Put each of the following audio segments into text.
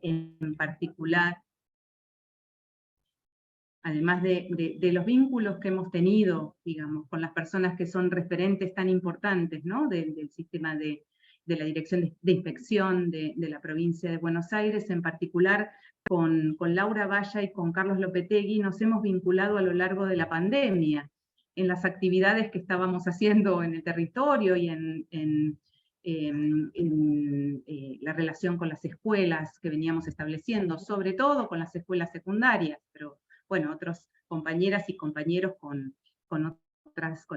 en particular, además de los vínculos que hemos tenido, digamos, con las personas que son referentes tan importantes, ¿no? Del sistema de la Dirección de Inspección de la provincia de Buenos Aires, en particular con Laura Valla y con Carlos Lopetegui, nos hemos vinculado a lo largo de la pandemia, en las actividades que estábamos haciendo en el territorio y en la relación con las escuelas que veníamos estableciendo, sobre todo con las escuelas secundarias, pero bueno, otros compañeras y compañeros con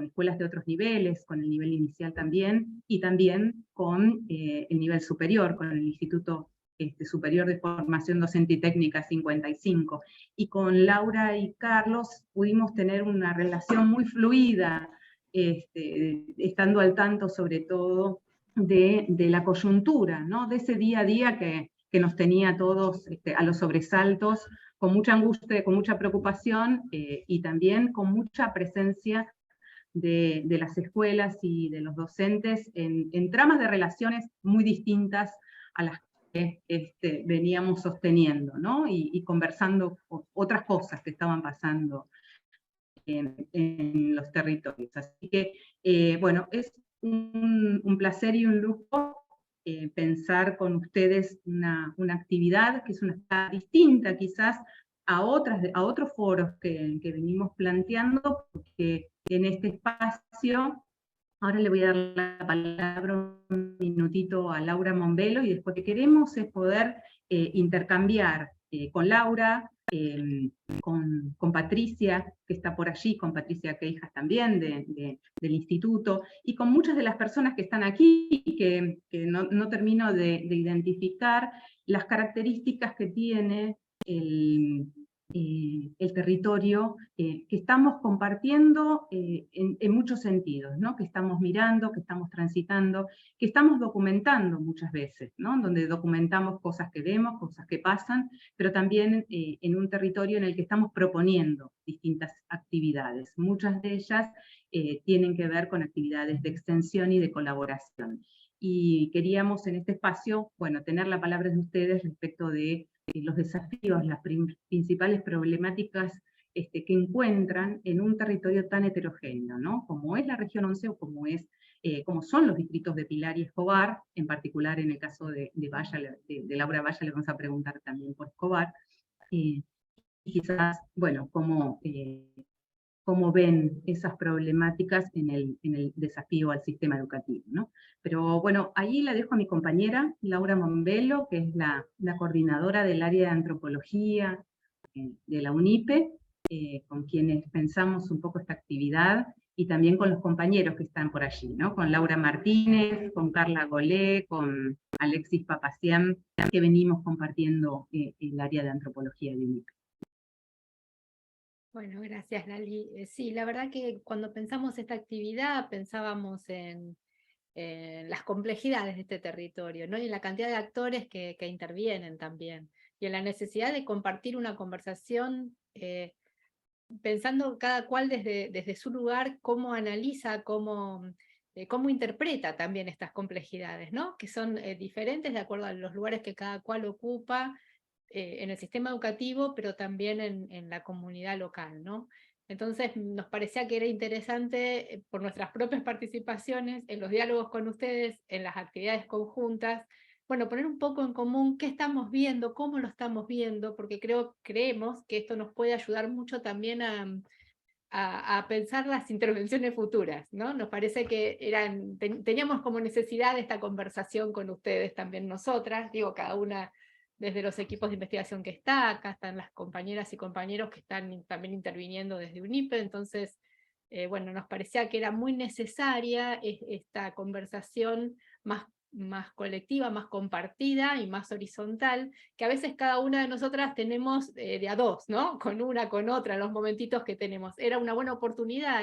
escuelas de otros niveles, con el nivel inicial también, y también con el nivel superior, con el Instituto Superior de Formación Docente y Técnica 55. Y con Laura y Carlos pudimos tener una relación muy fluida, estando al tanto sobre todo de la coyuntura, ¿no? De ese día a día que nos tenía todos a los sobresaltos, con mucha angustia, con mucha preocupación y también con mucha presencia de las escuelas y de los docentes en tramas de relaciones muy distintas a las que veníamos sosteniendo, ¿no? Y conversando otras cosas que estaban pasando en los territorios. Así que, bueno, es un placer y un lujo pensar con ustedes una actividad que es una actividad distinta quizás a otros foros que venimos planteando, porque en este espacio, ahora le voy a dar la palabra un minutito a Laura Mombello, y después lo que queremos es poder intercambiar con Laura, con Patricia, que está por allí, con Patricia Queijas también del instituto, y con muchas de las personas que están aquí, que no termino de identificar las características que tiene el territorio que estamos compartiendo en muchos sentidos, ¿no? Que estamos mirando, que estamos transitando, que estamos documentando muchas veces, ¿no? Donde documentamos cosas que vemos, cosas que pasan, pero también en un territorio en el que estamos proponiendo distintas actividades. Muchas de ellas tienen que ver con actividades de extensión y de colaboración. Y queríamos en este espacio, bueno, tener la palabra de ustedes respecto de los desafíos, las principales problemáticas que encuentran en un territorio tan heterogéneo, ¿no? Como es la región 11 o como son los distritos de Pilar y Escobar, en particular en el caso de Laura Valla, le vamos a preguntar también por Escobar, y quizás, bueno, cómo ven esas problemáticas en el desafío al sistema educativo, ¿no? Pero bueno, ahí la dejo a mi compañera Laura Mombello, que es la coordinadora del área de antropología de la UNIPE, con quienes pensamos un poco esta actividad, y también con los compañeros que están por allí, ¿no? Con Laura Martínez, con Carla Golé, con Alexis Papacián, que venimos compartiendo el área de antropología de UNIPE. Bueno, gracias Lali. Sí, la verdad que cuando pensamos esta actividad pensábamos en las complejidades de este territorio, ¿no? Y en la cantidad de actores que intervienen también, y en la necesidad de compartir una conversación pensando cada cual desde su lugar cómo analiza, cómo interpreta también estas complejidades, ¿no? Que son diferentes de acuerdo a los lugares que cada cual ocupa en el sistema educativo, pero también en la comunidad local, ¿no? Entonces nos parecía que era interesante, por nuestras propias participaciones, en los diálogos con ustedes, en las actividades conjuntas, bueno, poner un poco en común qué estamos viendo, cómo lo estamos viendo, porque creemos que esto nos puede ayudar mucho también a pensar las intervenciones futuras, ¿no? Nos parece que teníamos como necesidad esta conversación con ustedes también nosotras, digo, cada una desde los equipos de investigación que está, acá están las compañeras y compañeros que están también interviniendo desde UNIPE, entonces, bueno, nos parecía que era muy necesaria esta conversación más colectiva, más compartida y más horizontal, que a veces cada una de nosotras tenemos de a dos, ¿no? Con una, con otra, en los momentitos que tenemos. Era una buena oportunidad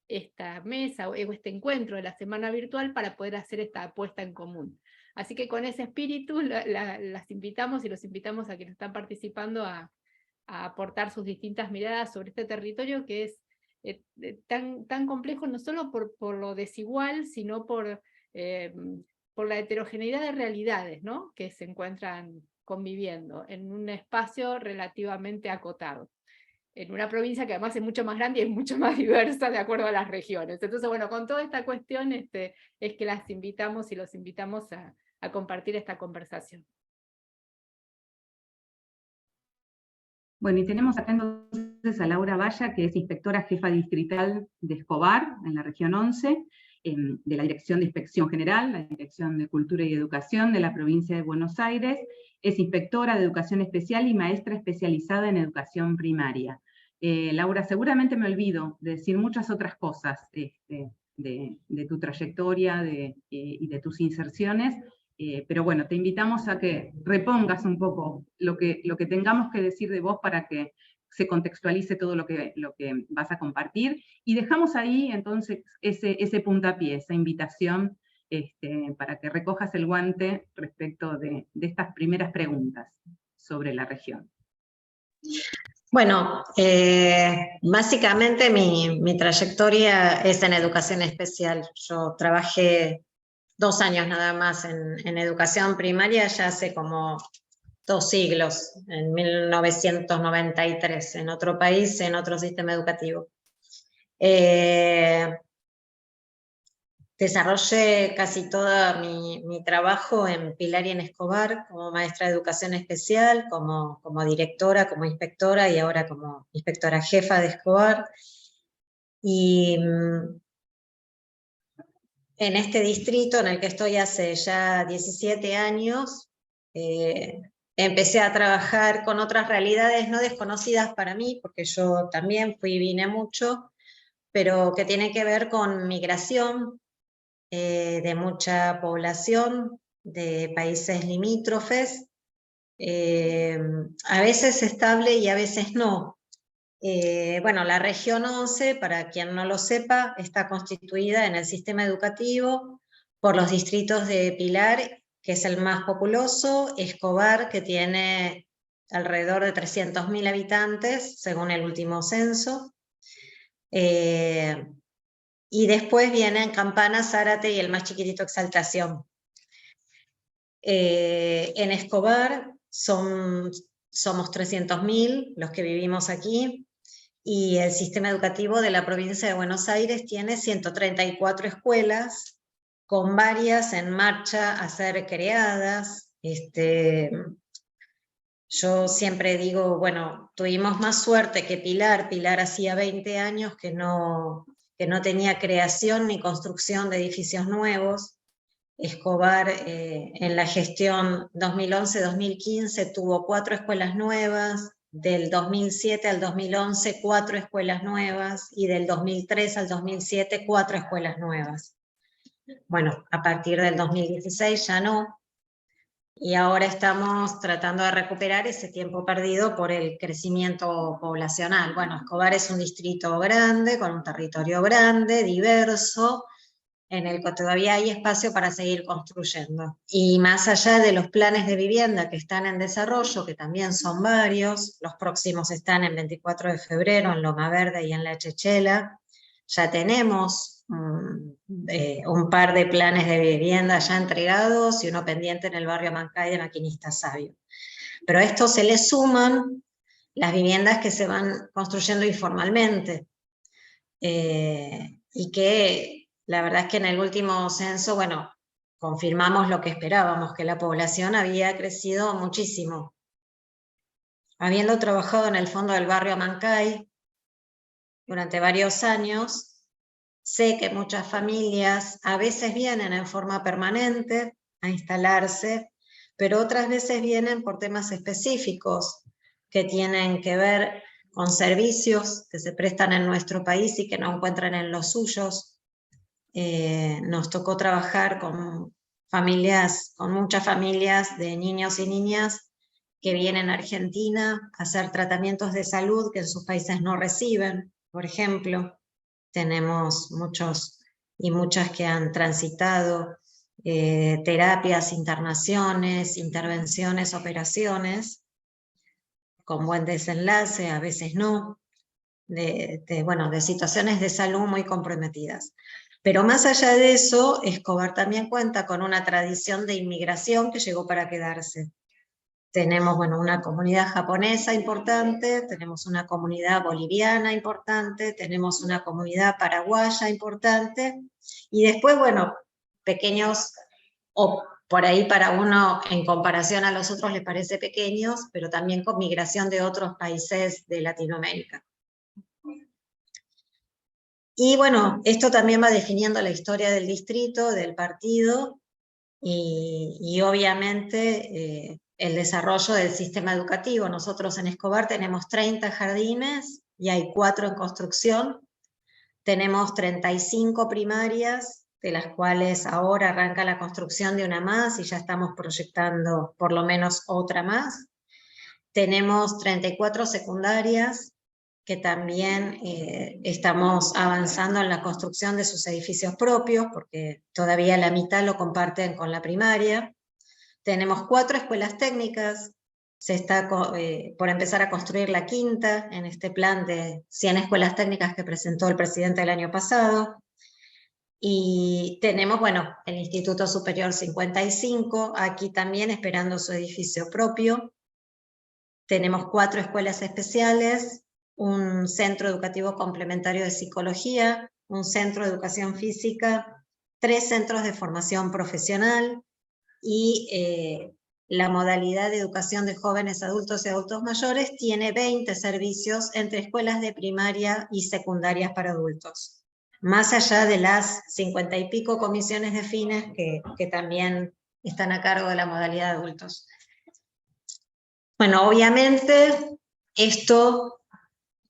esta mesa o este encuentro de la semana virtual para poder hacer esta apuesta en común. Así que con ese espíritu las invitamos y los invitamos a quienes están participando a aportar sus distintas miradas sobre este territorio que es tan complejo no solo por lo desigual, sino por la heterogeneidad de realidades, ¿no? Que se encuentran conviviendo en un espacio relativamente acotado, en una provincia que además es mucho más grande y es mucho más diversa de acuerdo a las regiones. Entonces, bueno, con toda esta cuestión es que las invitamos y los invitamos a compartir esta conversación. Bueno, y tenemos acá entonces a Laura Valla, que es inspectora jefa distrital de Escobar, en la región 11, de la Dirección de Inspección General, la Dirección de Cultura y Educación de la provincia de Buenos Aires, es inspectora de educación especial y maestra especializada en educación primaria. Laura, seguramente me olvido de decir muchas otras cosas de tu trayectoria y de tus inserciones, pero bueno, te invitamos a que repongas un poco lo que tengamos que decir de vos para que se contextualice todo lo que vas a compartir, y dejamos ahí entonces ese puntapié, esa invitación para que recojas el guante respecto de estas primeras preguntas sobre la región. Bueno, básicamente mi trayectoria es en educación especial. Yo trabajé 2 años nada más en educación primaria, ya hace como 2 siglos, en 1993, en otro país, en otro sistema educativo. Desarrollé casi todo mi trabajo en Pilar y en Escobar, como maestra de educación especial, como directora, como inspectora y ahora como inspectora jefa de Escobar. Y en este distrito en el que estoy hace ya 17 años, empecé a trabajar con otras realidades no desconocidas para mí, porque yo también fui y vine mucho, pero que tiene que ver con migración de mucha población de países limítrofes, a veces estable y a veces no. Bueno, la región 11, para quien no lo sepa, está constituida en el sistema educativo por los distritos de Pilar, que es el más populoso, Escobar, que tiene alrededor de 300.000 habitantes, según el último censo, y después vienen Campana, Zárate y el más chiquitito Exaltación. En Escobar somos 300.000 los que vivimos aquí, y el sistema educativo de la provincia de Buenos Aires tiene 134 escuelas, con varias en marcha a ser creadas. Yo siempre digo, bueno, tuvimos más suerte que Pilar. Pilar hacía 20 años que no tenía creación ni construcción de edificios nuevos. Escobar en la gestión 2011-2015 tuvo 4 escuelas nuevas, del 2007 al 2011 4 escuelas nuevas, y del 2003 al 2007 4 escuelas nuevas. Bueno, a partir del 2016 ya no, y ahora estamos tratando de recuperar ese tiempo perdido por el crecimiento poblacional. Bueno, Escobar es un distrito grande, con un territorio grande, diverso, en el que todavía hay espacio para seguir construyendo. Y más allá de los planes de vivienda que están en desarrollo, que también son varios, los próximos están en 24 de febrero, en Loma Verde y en La Chechela, ya tenemos un par de planes de vivienda ya entregados y uno pendiente en el barrio Mancay de Maquinista Sabio. Pero a esto se le suman las viviendas que se van construyendo informalmente, y que la verdad es que en el último censo, bueno, confirmamos lo que esperábamos, que la población había crecido muchísimo. Habiendo trabajado en el fondo del barrio Mancay durante varios años, sé que muchas familias a veces vienen en forma permanente a instalarse, pero otras veces vienen por temas específicos que tienen que ver con servicios que se prestan en nuestro país y que no encuentran en los suyos. Nos tocó trabajar con muchas familias de niños y niñas que vienen a Argentina a hacer tratamientos de salud que en sus países no reciben, por ejemplo. Tenemos muchos y muchas que han transitado terapias, internaciones, intervenciones, operaciones, con buen desenlace, a veces no, de situaciones de salud muy comprometidas. Pero más allá de eso, Escobar también cuenta con una tradición de inmigración que llegó para quedarse. tenemos, bueno, una comunidad japonesa importante, tenemos una comunidad boliviana importante, tenemos una comunidad paraguaya importante, y después, bueno, pequeños, o por ahí para uno en comparación a los otros les parece pequeños, pero también con migración de otros países de Latinoamérica. Y bueno, esto también va definiendo la historia del distrito, del partido, y obviamente el desarrollo del sistema educativo. Nosotros en Escobar tenemos 30 jardines y hay 4 en construcción. Tenemos 35 primarias, de las cuales ahora arranca la construcción de una más y ya estamos proyectando por lo menos otra más. Tenemos 34 secundarias, que también estamos avanzando en la construcción de sus edificios propios, porque todavía la mitad lo comparten con la primaria. Tenemos 4 escuelas técnicas, se está por empezar a construir la 5ª en este plan de 100 escuelas técnicas que presentó el presidente el año pasado. Y tenemos, bueno, el Instituto Superior 55, aquí también esperando su edificio propio. Tenemos 4 escuelas especiales, un centro educativo complementario de psicología, un centro de educación física, 3 centros de formación profesional y la modalidad de educación de jóvenes, adultos y adultos mayores tiene 20 servicios entre escuelas de primaria y secundarias para adultos, más allá de las 50 y pico comisiones de fines que también están a cargo de la modalidad de adultos. Bueno, obviamente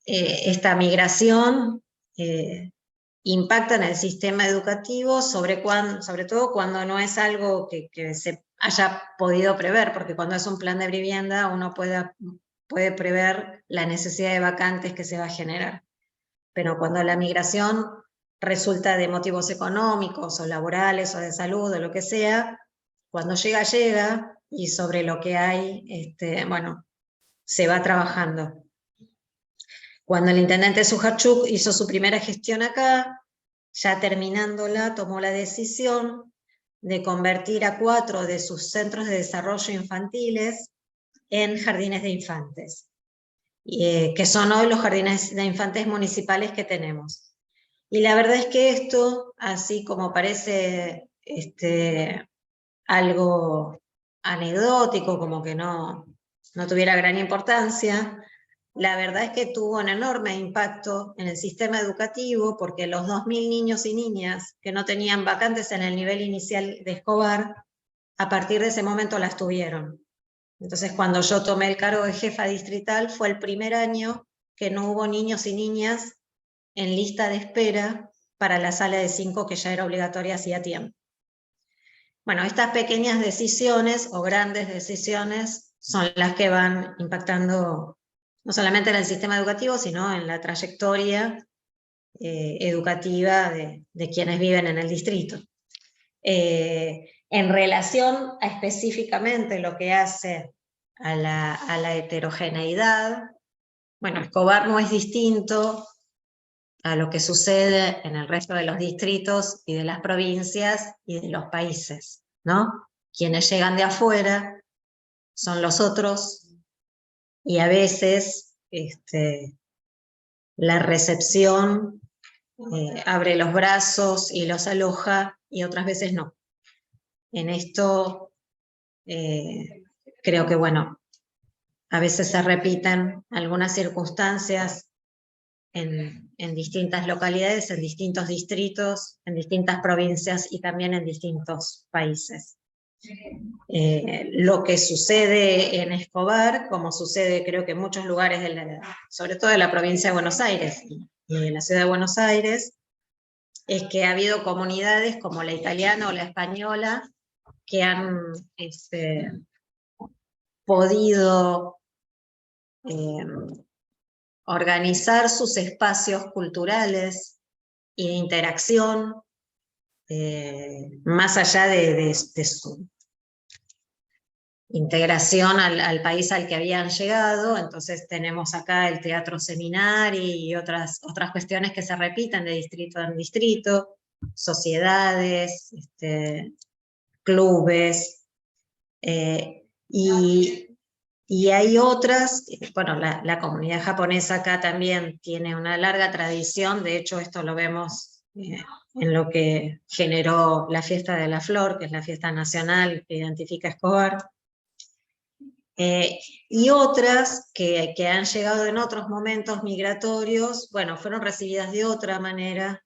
esta migración impacta en el sistema educativo, sobre todo cuando no es algo que se haya podido prever, porque cuando es un plan de vivienda uno puede prever la necesidad de vacantes que se va a generar. Pero cuando la migración resulta de motivos económicos o laborales o de salud o lo que sea, cuando llega, y sobre lo que hay, bueno, se va trabajando. Cuando el intendente Sujarchuk hizo su primera gestión acá, ya terminándola, tomó la decisión de convertir a 4 de sus centros de desarrollo infantiles en jardines de infantes, que son hoy los jardines de infantes municipales que tenemos. Y la verdad es que esto, así como parece algo anecdótico, como que no tuviera gran importancia, la verdad es que tuvo un enorme impacto en el sistema educativo, porque los 2.000 niños y niñas que no tenían vacantes en el nivel inicial de Escobar, a partir de ese momento las tuvieron. Entonces, cuando yo tomé el cargo de jefa distrital, fue el primer año que no hubo niños y niñas en lista de espera para la sala de 5, que ya era obligatoria hacía tiempo. Bueno, estas pequeñas decisiones o grandes decisiones son las que van impactando no solamente en el sistema educativo, sino en la trayectoria educativa de quienes viven en el distrito. En relación a específicamente lo que hace a la heterogeneidad, bueno, Escobar no es distinto a lo que sucede en el resto de los distritos y de las provincias y de los países, ¿no? Quienes llegan de afuera son los otros, y a veces la recepción abre los brazos y los aloja, y otras veces no. En esto creo que, bueno, a veces se repiten algunas circunstancias en distintas localidades, en distintos distritos, en distintas provincias y también en distintos países. Lo que sucede en Escobar, como sucede creo que en muchos lugares, sobre todo de la provincia de Buenos Aires y de la ciudad de Buenos Aires, es que ha habido comunidades como la italiana o la española que han podido organizar sus espacios culturales y de interacción, más allá de su integración al país al que habían llegado. Entonces tenemos acá el teatro seminario y otras cuestiones que se repiten de distrito en distrito, sociedades, clubes, y Y hay otras, bueno, la comunidad japonesa acá también tiene una larga tradición, de hecho esto lo vemos en lo que generó la Fiesta de la Flor, que es la fiesta nacional que identifica a Escobar, y otras que han llegado en otros momentos migratorios, bueno, fueron recibidas de otra manera,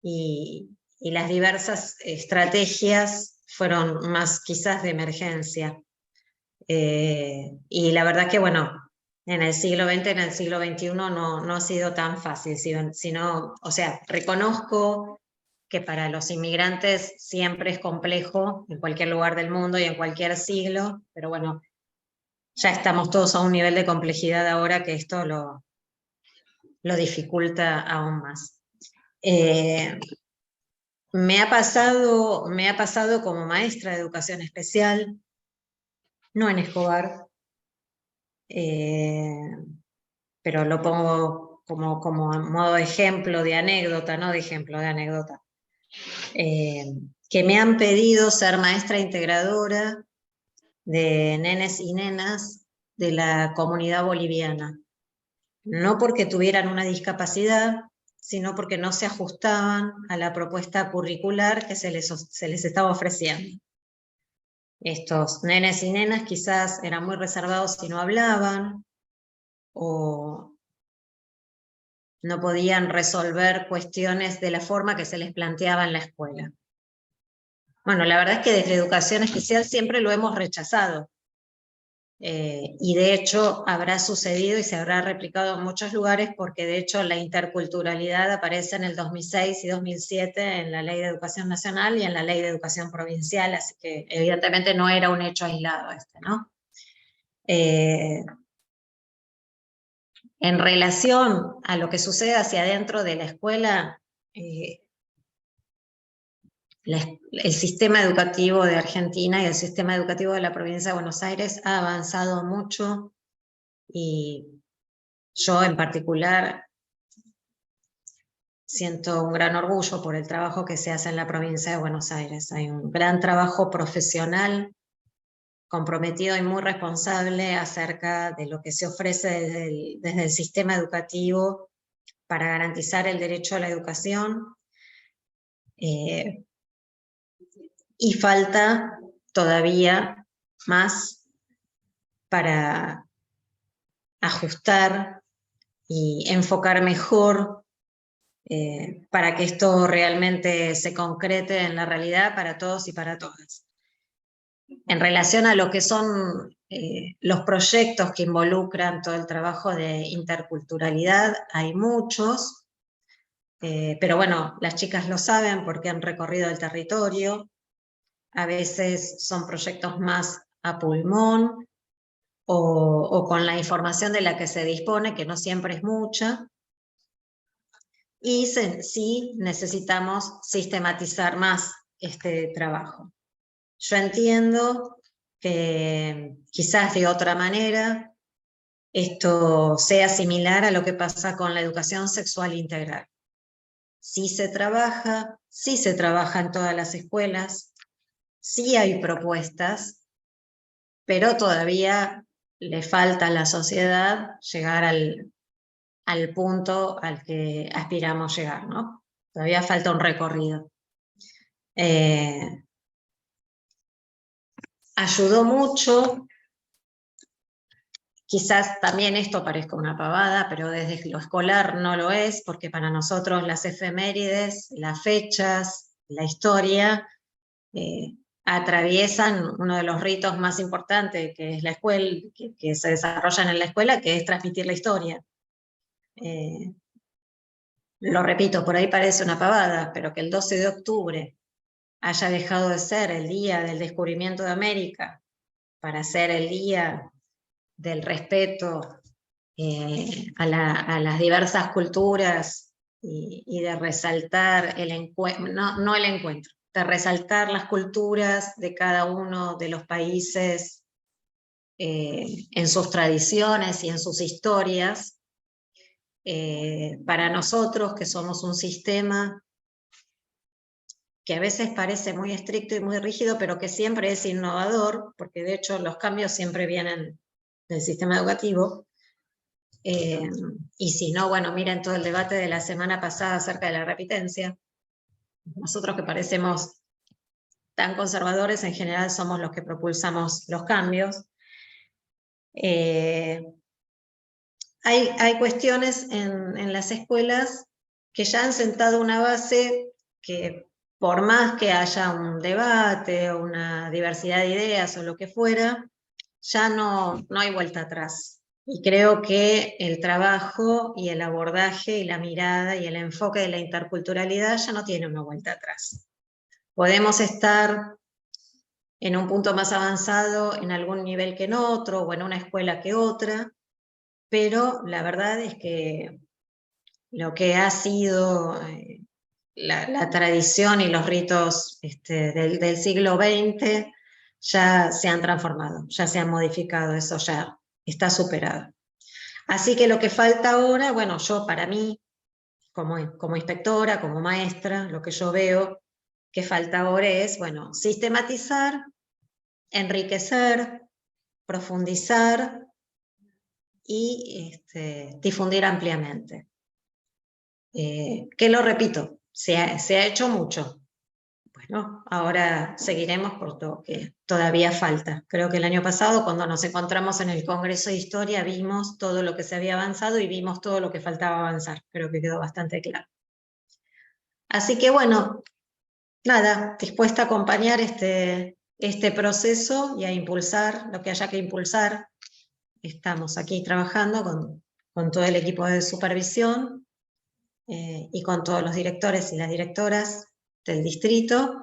y las diversas estrategias fueron más quizás de emergencia. Y la verdad que, bueno, en el siglo XX, en el siglo XXI no ha sido tan fácil, sino, o sea, reconozco que para los inmigrantes siempre es complejo en cualquier lugar del mundo y en cualquier siglo, pero bueno, ya estamos todos a un nivel de complejidad ahora que esto lo dificulta aún más. Me ha pasado como maestra de educación especial, no en Escobar, pero lo pongo como a modo de ejemplo, de anécdota, no de ejemplo, de anécdota, que me han pedido ser maestra integradora de nenes y nenas de la comunidad boliviana, no porque tuvieran una discapacidad, sino porque no se ajustaban a la propuesta curricular que se les estaba ofreciendo. Estos nenes y nenas quizás eran muy reservados y no hablaban, o no podían resolver cuestiones de la forma que se les planteaba en la escuela. Bueno, la verdad es que desde educación especial siempre lo hemos rechazado. Y de hecho habrá sucedido y se habrá replicado en muchos lugares porque de hecho la interculturalidad aparece en el 2006 y 2007 en la Ley de Educación Nacional y en la Ley de Educación Provincial, así que evidentemente no era un hecho aislado este, ¿no? En relación a lo que sucede hacia adentro de la escuela, el sistema educativo de Argentina y el sistema educativo de la provincia de Buenos Aires ha avanzado mucho y yo en particular siento un gran orgullo por el trabajo que se hace en la provincia de Buenos Aires. Hay un gran trabajo profesional, comprometido y muy responsable acerca de lo que se ofrece desde el sistema educativo para garantizar el derecho a la educación. Y falta todavía más para ajustar y enfocar mejor para que esto realmente se concrete en la realidad para todos y para todas. En relación a lo que son los proyectos que involucran todo el trabajo de interculturalidad, hay muchos, pero bueno, las chicas lo saben porque han recorrido el territorio. A veces son proyectos más a pulmón o con la información de la que se dispone, que no siempre es mucha. Y sí necesitamos sistematizar más este trabajo. Yo entiendo que quizás de otra manera esto sea similar a lo que pasa con la educación sexual integral. Sí se trabaja en todas las escuelas, sí hay propuestas, pero todavía le falta a la sociedad llegar al punto al que aspiramos llegar, ¿no? Todavía falta un recorrido. Ayudó mucho, quizás también esto parezca una pavada, pero desde lo escolar no lo es, porque para nosotros las efemérides, las fechas, la historia, atraviesan uno de los ritos más importantes, que es la escuela, que se desarrollan en la escuela, que es transmitir la historia. Lo repito, por ahí parece una pavada, pero que el 12 de octubre haya dejado de ser el día del descubrimiento de América para ser el día del respeto a las diversas culturas y de resaltar el encuentro, no el encuentro, de resaltar las culturas de cada uno de los países en sus tradiciones y en sus historias. Para nosotros, que somos un sistema que a veces parece muy estricto y muy rígido, pero que siempre es innovador, porque de hecho los cambios siempre vienen del sistema educativo. Y si no, bueno, miren todo el debate de la semana pasada acerca de la repitencia. Nosotros que parecemos tan conservadores, en general somos los que propulsamos los cambios. Hay cuestiones en las escuelas que ya han sentado una base que, por más que haya un debate o una diversidad de ideas o lo que fuera, ya no hay vuelta atrás. Y creo que el trabajo y el abordaje y la mirada y el enfoque de la interculturalidad ya no tiene una vuelta atrás. Podemos estar en un punto más avanzado en algún nivel que en otro, o en una escuela que otra, pero la verdad es que lo que ha sido la tradición y los ritos del siglo XX ya se han transformado, ya se han modificado, eso ya está superado. Así que lo que falta ahora, bueno, yo para mí, como inspectora, como maestra, lo que yo veo que falta ahora es, bueno, sistematizar, enriquecer, profundizar y difundir ampliamente. Que lo repito, se ha hecho mucho. Bueno, ahora seguiremos por lo que todavía falta. Creo que el año pasado, cuando nos encontramos en el Congreso de Historia, vimos todo lo que se había avanzado y vimos todo lo que faltaba avanzar. Creo que quedó bastante claro. Así que bueno, nada, dispuesta a acompañar este proceso y a impulsar lo que haya que impulsar. Estamos aquí trabajando con todo el equipo de supervisión y con todos los directores y las directoras del distrito,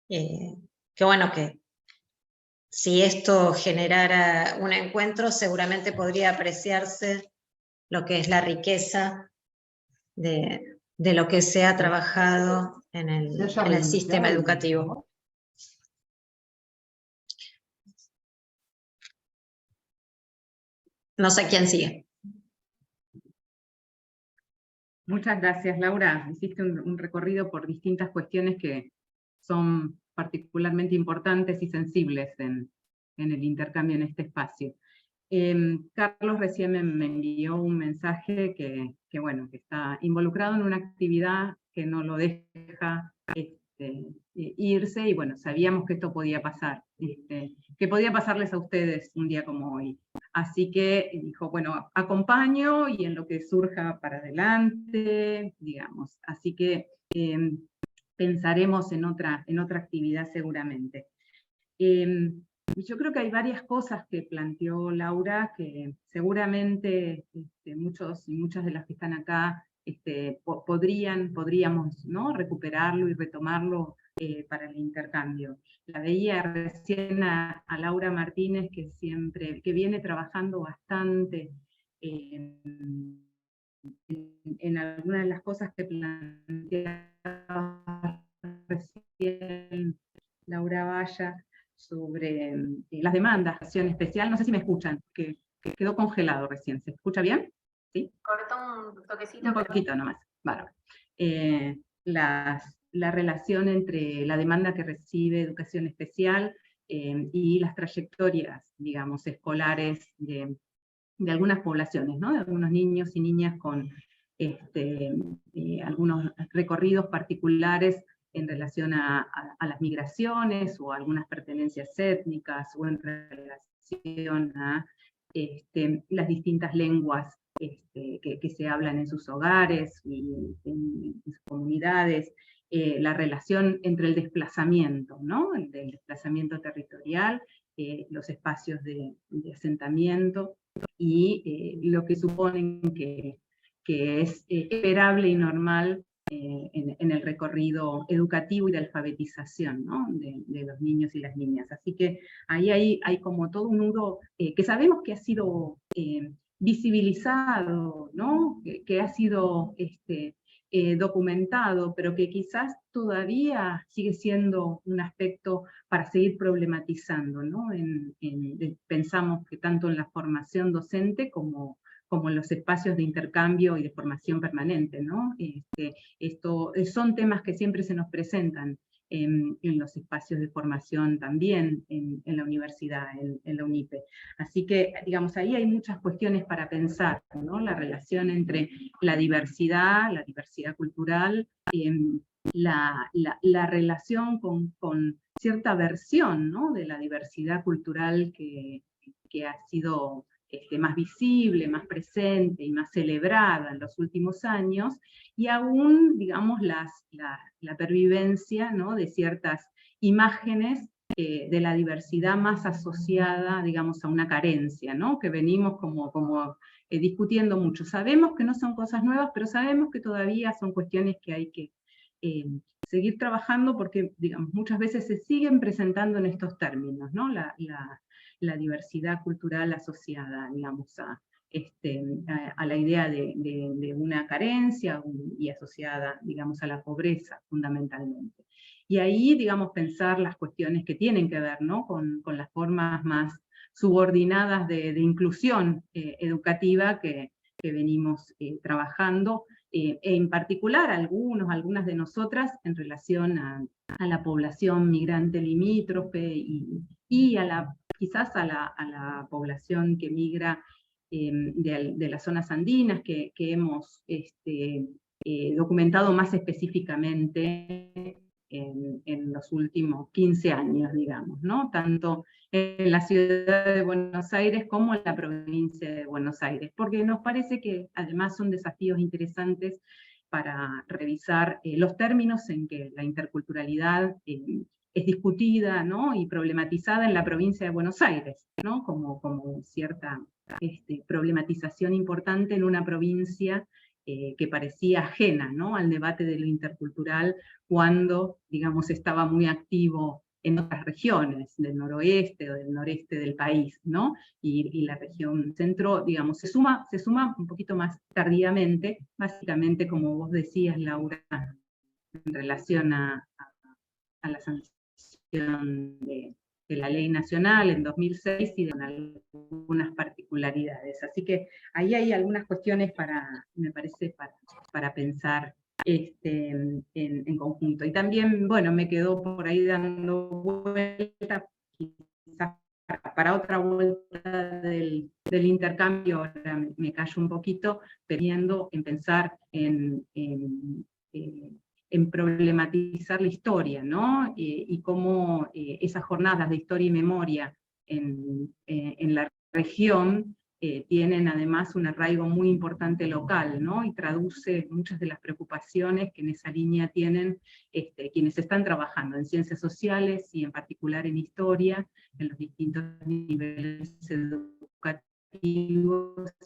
que bueno, que si esto generara un encuentro, seguramente podría apreciarse lo que es la riqueza de lo que se ha trabajado en el sistema educativo. No sé quién sigue. Muchas gracias, Laura. Hiciste un recorrido por distintas cuestiones que son particularmente importantes y sensibles en el intercambio en este espacio. Carlos recién me envió un mensaje que bueno, que está involucrado en una actividad que no lo deja irse, y bueno, sabíamos que esto podía pasar, que podía pasarles a ustedes un día como hoy. Así que dijo, bueno, acompaño y en lo que surja para adelante, digamos. Así que pensaremos en otra actividad seguramente. Yo creo que hay varias cosas que planteó Laura que seguramente muchos y muchas de las que están acá podríamos, ¿no?, recuperarlo y retomarlo para el intercambio. La veía recién a Laura Martínez, que viene trabajando bastante en algunas de las cosas que planteaba recién Laura Valla sobre las demandas, acción especial. No sé si me escuchan, que quedó congelado recién. ¿Se escucha bien? ¿Sí? Cortó un toquecito. Un poquito nomás. Vale. La relación entre la demanda que recibe educación especial y las trayectorias, digamos, escolares de algunas poblaciones, ¿no?, de algunos niños y niñas con algunos recorridos particulares en relación a las migraciones o a algunas pertenencias étnicas, o en relación a las distintas lenguas que se hablan en sus hogares y en sus comunidades, la relación entre el desplazamiento, ¿no?, el desplazamiento territorial, los espacios de asentamiento, y lo que suponen que es esperable y normal en el recorrido educativo y de alfabetización, ¿no?, de los niños y las niñas. Así que ahí hay como todo un nudo que sabemos que ha sido visibilizado, ¿no?, que ha sido documentado, pero que quizás todavía sigue siendo un aspecto para seguir problematizando, ¿no? Pensamos que tanto en la formación docente como en los espacios de intercambio y de formación permanente, ¿no? Son temas que siempre se nos presentan en los espacios de formación también en la universidad, en la UNIPE. Así que, digamos, ahí hay muchas cuestiones para pensar, ¿no? La relación entre la diversidad cultural, la relación con cierta versión, ¿no? De la diversidad cultural que ha sido más visible, más presente y más celebrada en los últimos años, y aún, digamos, la pervivencia, ¿no? De ciertas imágenes de la diversidad más asociada, digamos, a una carencia, ¿no? Que venimos como discutiendo mucho. Sabemos que no son cosas nuevas, pero sabemos que todavía son cuestiones que hay que seguir trabajando porque, digamos, muchas veces se siguen presentando en estos términos, ¿no? La diversidad cultural asociada, digamos, a la idea de una carencia y asociada, digamos, a la pobreza, fundamentalmente. Y ahí, digamos, pensar las cuestiones que tienen que ver, ¿no? con las formas más subordinadas de inclusión educativa que venimos trabajando, en particular algunas de nosotras en relación a la población migrante limítrofe y quizás a la población que migra de las zonas andinas que hemos documentado más específicamente en los últimos 15 años, digamos, ¿no? Tanto en la ciudad de Buenos Aires como en la provincia de Buenos Aires, porque nos parece que además son desafíos interesantes para revisar los términos en que la interculturalidad es discutida, ¿no? Y problematizada en la provincia de Buenos Aires, ¿no? Como cierta problematización importante en una provincia que parecía ajena, ¿no? Al debate de lo intercultural cuando, digamos, estaba muy activo en otras regiones del noroeste o del noreste del país, ¿no? Y la región centro, digamos, se suma un poquito más tardíamente, básicamente, como vos decías, Laura, en relación a la sanción de la ley nacional en 2006 y de algunas particularidades. Así que ahí hay algunas cuestiones me parece, para pensar en conjunto. Y también, bueno, me quedó por ahí dando vuelta, quizás para otra vuelta del intercambio, ahora me callo un poquito, teniendo en pensar en problematizar la historia, ¿no? Y cómo esas jornadas de historia y memoria en la región tienen además un arraigo muy importante local, ¿no? Y traduce muchas de las preocupaciones que en esa línea tienen quienes están trabajando en ciencias sociales y en particular en historia, en los distintos niveles educativos,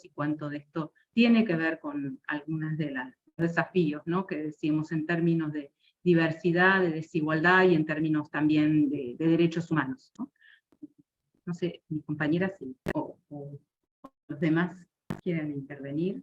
y cuánto de esto tiene que ver con algunas de las desafíos, ¿no? Que decimos en términos de diversidad, de desigualdad y en términos también de derechos humanos, ¿no? No sé, mis compañeras o los demás quieren intervenir.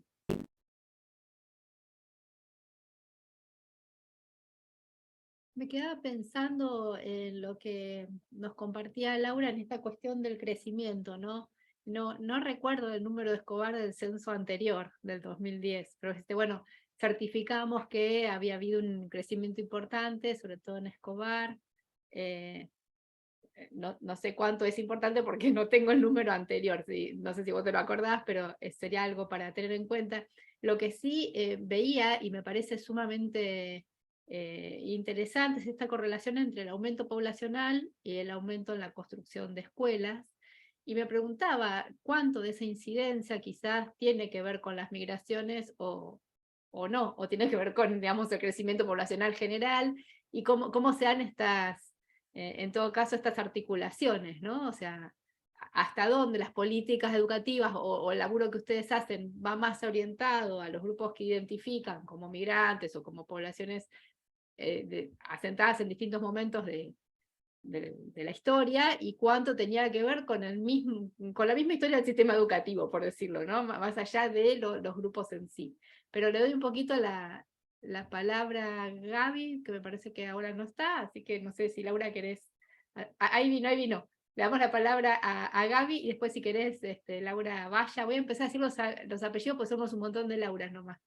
Me quedaba pensando en lo que nos compartía Laura en esta cuestión del crecimiento, ¿no? No recuerdo el número de Escobar del censo anterior, del 2010, pero bueno, certificamos que había habido un crecimiento importante, sobre todo en Escobar. No sé cuánto es importante porque no tengo el número anterior, no sé si vos te lo acordás, pero sería algo para tener en cuenta. Lo que sí veía, y me parece sumamente interesante, es esta correlación entre el aumento poblacional y el aumento en la construcción de escuelas, y me preguntaba cuánto de esa incidencia quizás tiene que ver con las migraciones o no, o tiene que ver con, digamos, el crecimiento poblacional general, y cómo se dan en todo caso, estas articulaciones, ¿no? O sea, hasta dónde las políticas educativas o el laburo que ustedes hacen va más orientado a los grupos que identifican como migrantes o como poblaciones asentadas en distintos momentos de la historia, y cuánto tenía que ver con la misma historia del sistema educativo, por decirlo, ¿no? Más allá de los grupos en sí. Pero le doy un poquito la palabra a Gaby, que me parece que ahora no está, así que no sé si Laura querés. Ahí vino. Le damos la palabra a Gaby, y después si querés, Laura, vaya. Voy a empezar a decir los apellidos, pues somos un montón de Lauras nomás.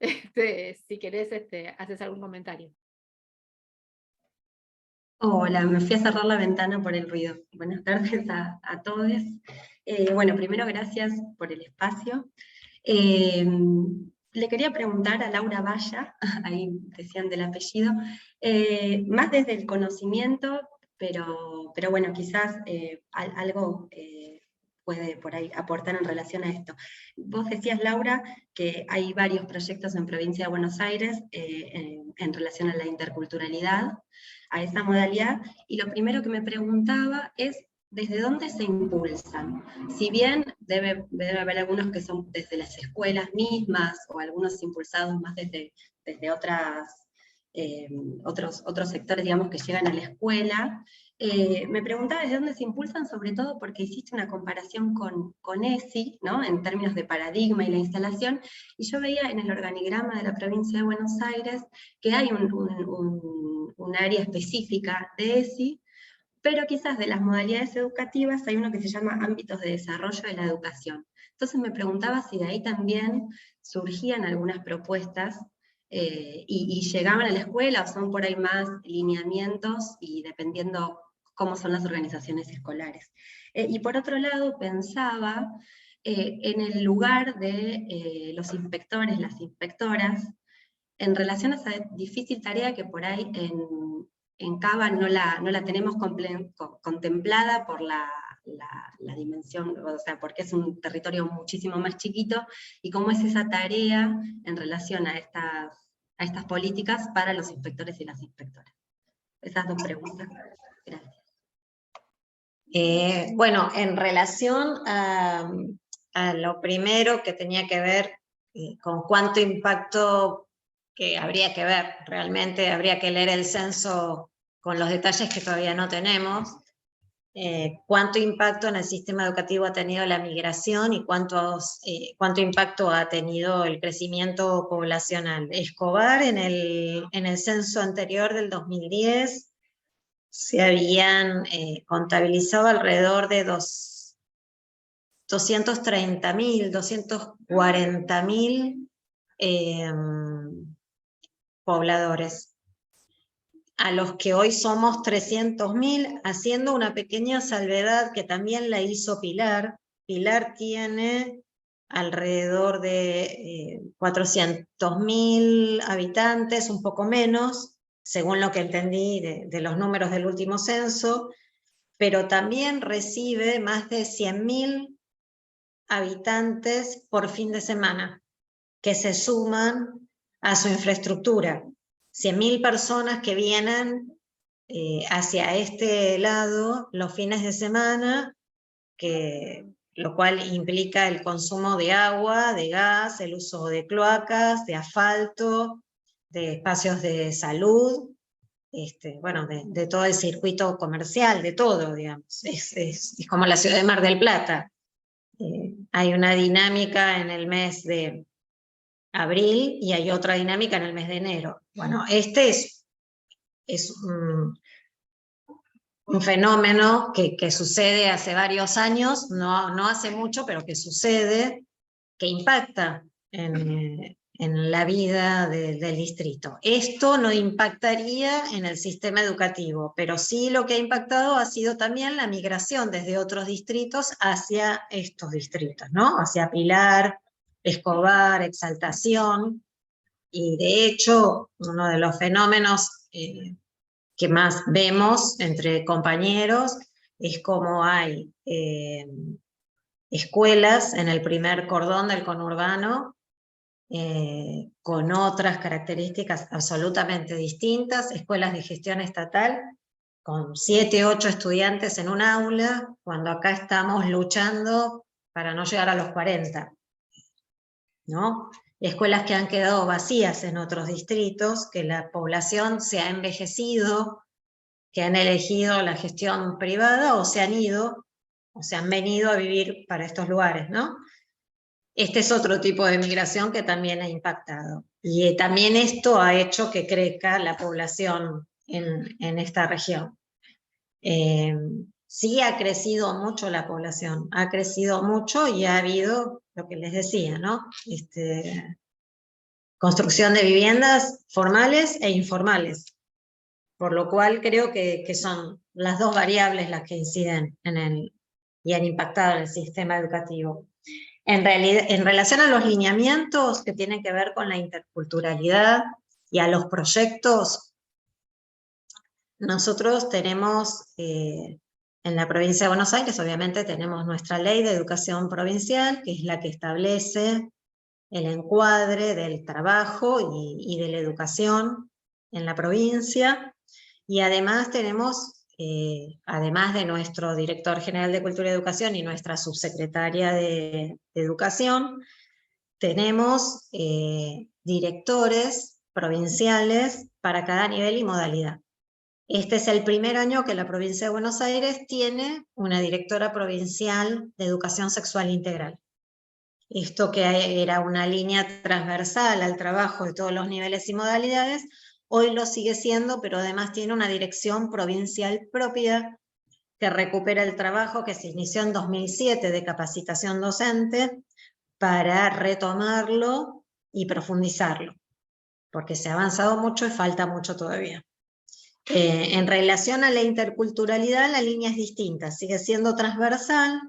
Si querés, haces algún comentario. Hola, me fui a cerrar la ventana por el ruido. Buenas tardes a todos. Bueno, primero gracias por el espacio. Le quería preguntar a Laura Valla, ahí decían del apellido, más desde el conocimiento, pero bueno, quizás algo puede por ahí aportar en relación a esto. Vos decías, Laura, que hay varios proyectos en Provincia de Buenos Aires en relación a la interculturalidad, a esa modalidad, y lo primero que me preguntaba es ¿desde dónde se impulsan? Si bien debe haber algunos que son desde las escuelas mismas, o algunos impulsados más desde otras, otros sectores, digamos, que llegan a la escuela, me preguntaba desde dónde se impulsan, sobre todo porque hiciste una comparación con ESI, ¿no? En términos de paradigma y la instalación, y yo veía en el organigrama de la provincia de Buenos Aires que hay un área específica de ESI, pero quizás de las modalidades educativas hay uno que se llama ámbitos de desarrollo de la educación. Entonces me preguntaba si de ahí también surgían algunas propuestas y llegaban a la escuela, o son por ahí más lineamientos y dependiendo cómo son las organizaciones escolares. Y por otro lado pensaba en el lugar de los inspectores, las inspectoras, en relación a esa difícil tarea que por ahí en Cava no la tenemos contemplada por la dimensión, o sea, porque es un territorio muchísimo más chiquito, y cómo es esa tarea en relación a estas políticas para los inspectores y las inspectoras. Esas dos preguntas. Gracias. Bueno, en relación a lo primero que tenía que ver con cuánto impacto, que habría que ver, realmente habría que leer el censo con los detalles que todavía no tenemos, cuánto impacto en el sistema educativo ha tenido la migración y cuánto impacto ha tenido el crecimiento poblacional. Escobar, en el censo anterior del 2010, se habían contabilizado alrededor de 230.000, 240.000 pobladores, a los que hoy somos 300.000, haciendo una pequeña salvedad que también la hizo Pilar. Pilar tiene alrededor de 400.000 habitantes, un poco menos, según lo que entendí de los números del último censo, pero también recibe más de 100.000 habitantes por fin de semana, que se suman a su infraestructura. 100.000 personas que vienen hacia este lado los fines de semana, lo cual implica el consumo de agua, de gas, el uso de cloacas, de asfalto, de espacios de salud, bueno, de todo el circuito comercial, de todo, digamos. Es como la ciudad de Mar del Plata. Hay una dinámica en el mes de abril y hay otra dinámica en el mes de enero. Bueno, este es un fenómeno que sucede hace varios años, no hace mucho, pero que sucede, que impacta en la vida del distrito. Esto no impactaría en el sistema educativo, pero sí lo que ha impactado ha sido también la migración desde otros distritos hacia estos distritos, ¿no? Hacia Pilar, Escobar, Exaltación, y de hecho uno de los fenómenos que más vemos entre compañeros es cómo hay escuelas en el primer cordón del conurbano con otras características absolutamente distintas, escuelas de gestión estatal con 7, 8 estudiantes en un aula, cuando acá estamos luchando para no llegar a los 40, ¿no? Escuelas que han quedado vacías en otros distritos, que la población se ha envejecido, que han elegido la gestión privada o se han ido, o se han venido a vivir para estos lugares, ¿no? Este es otro tipo de migración que también ha impactado. Y también esto ha hecho que crezca la población en esta región. Sí ha crecido mucho la población, ha crecido mucho y ha habido, lo que les decía, ¿no? Construcción de viviendas formales e informales, por lo cual creo que son las dos variables las que inciden y han impactado en el sistema educativo. En relación a los lineamientos que tienen que ver con la interculturalidad y a los proyectos, nosotros tenemos, en la provincia de Buenos Aires, obviamente tenemos nuestra ley de educación provincial, que es la que establece el encuadre del trabajo y de la educación en la provincia, y además tenemos, además de nuestro director general de Cultura y Educación y nuestra subsecretaria de Educación, tenemos directores provinciales para cada nivel y modalidad. Este es el primer año que la provincia de Buenos Aires tiene una directora provincial de educación sexual integral. Esto que era una línea transversal al trabajo de todos los niveles y modalidades, hoy lo sigue siendo, pero además tiene una dirección provincial propia que recupera el trabajo que se inició en 2007 de capacitación docente para retomarlo y profundizarlo, porque se ha avanzado mucho y falta mucho todavía. En relación a la interculturalidad, la línea es distinta, sigue siendo transversal.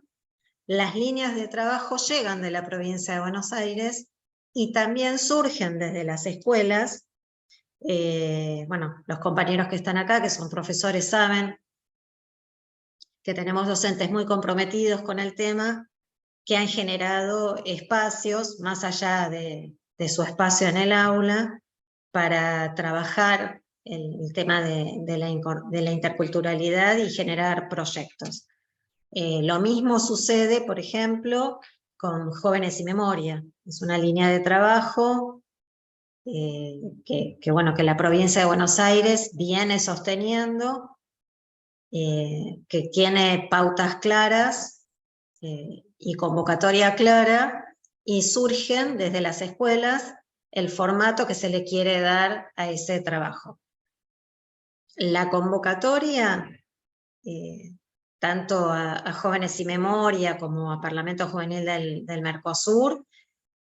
Las líneas de trabajo llegan de la provincia de Buenos Aires y también surgen desde las escuelas. Bueno, los compañeros que están acá, que son profesores, saben que tenemos docentes muy comprometidos con el tema, que han generado espacios, más allá de su espacio en el aula, para trabajar el tema de la interculturalidad y generar proyectos. Lo mismo sucede, por ejemplo, con Jóvenes y Memoria. Es una línea de trabajo que la provincia de Buenos Aires viene sosteniendo, que tiene pautas claras y convocatoria clara, y surgen desde las escuelas el formato que se le quiere dar a ese trabajo. La convocatoria, tanto a Jóvenes y Memoria como a Parlamento Juvenil del Mercosur,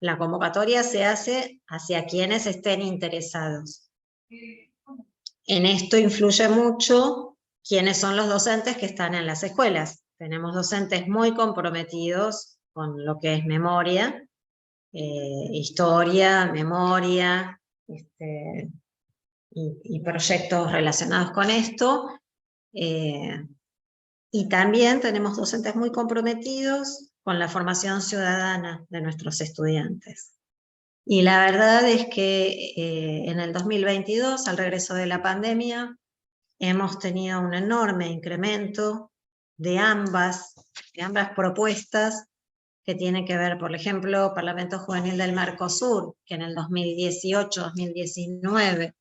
la convocatoria se hace hacia quienes estén interesados. En esto influye mucho quiénes son los docentes que están en las escuelas. Tenemos docentes muy comprometidos con lo que es memoria, historia, memoria, y proyectos relacionados con esto. Y también tenemos docentes muy comprometidos con la formación ciudadana de nuestros estudiantes. Y la verdad es que en el 2022, al regreso de la pandemia, hemos tenido un enorme incremento de ambas propuestas que tienen que ver, por ejemplo, Parlamento Juvenil del Mercosur, que en el 2018-2019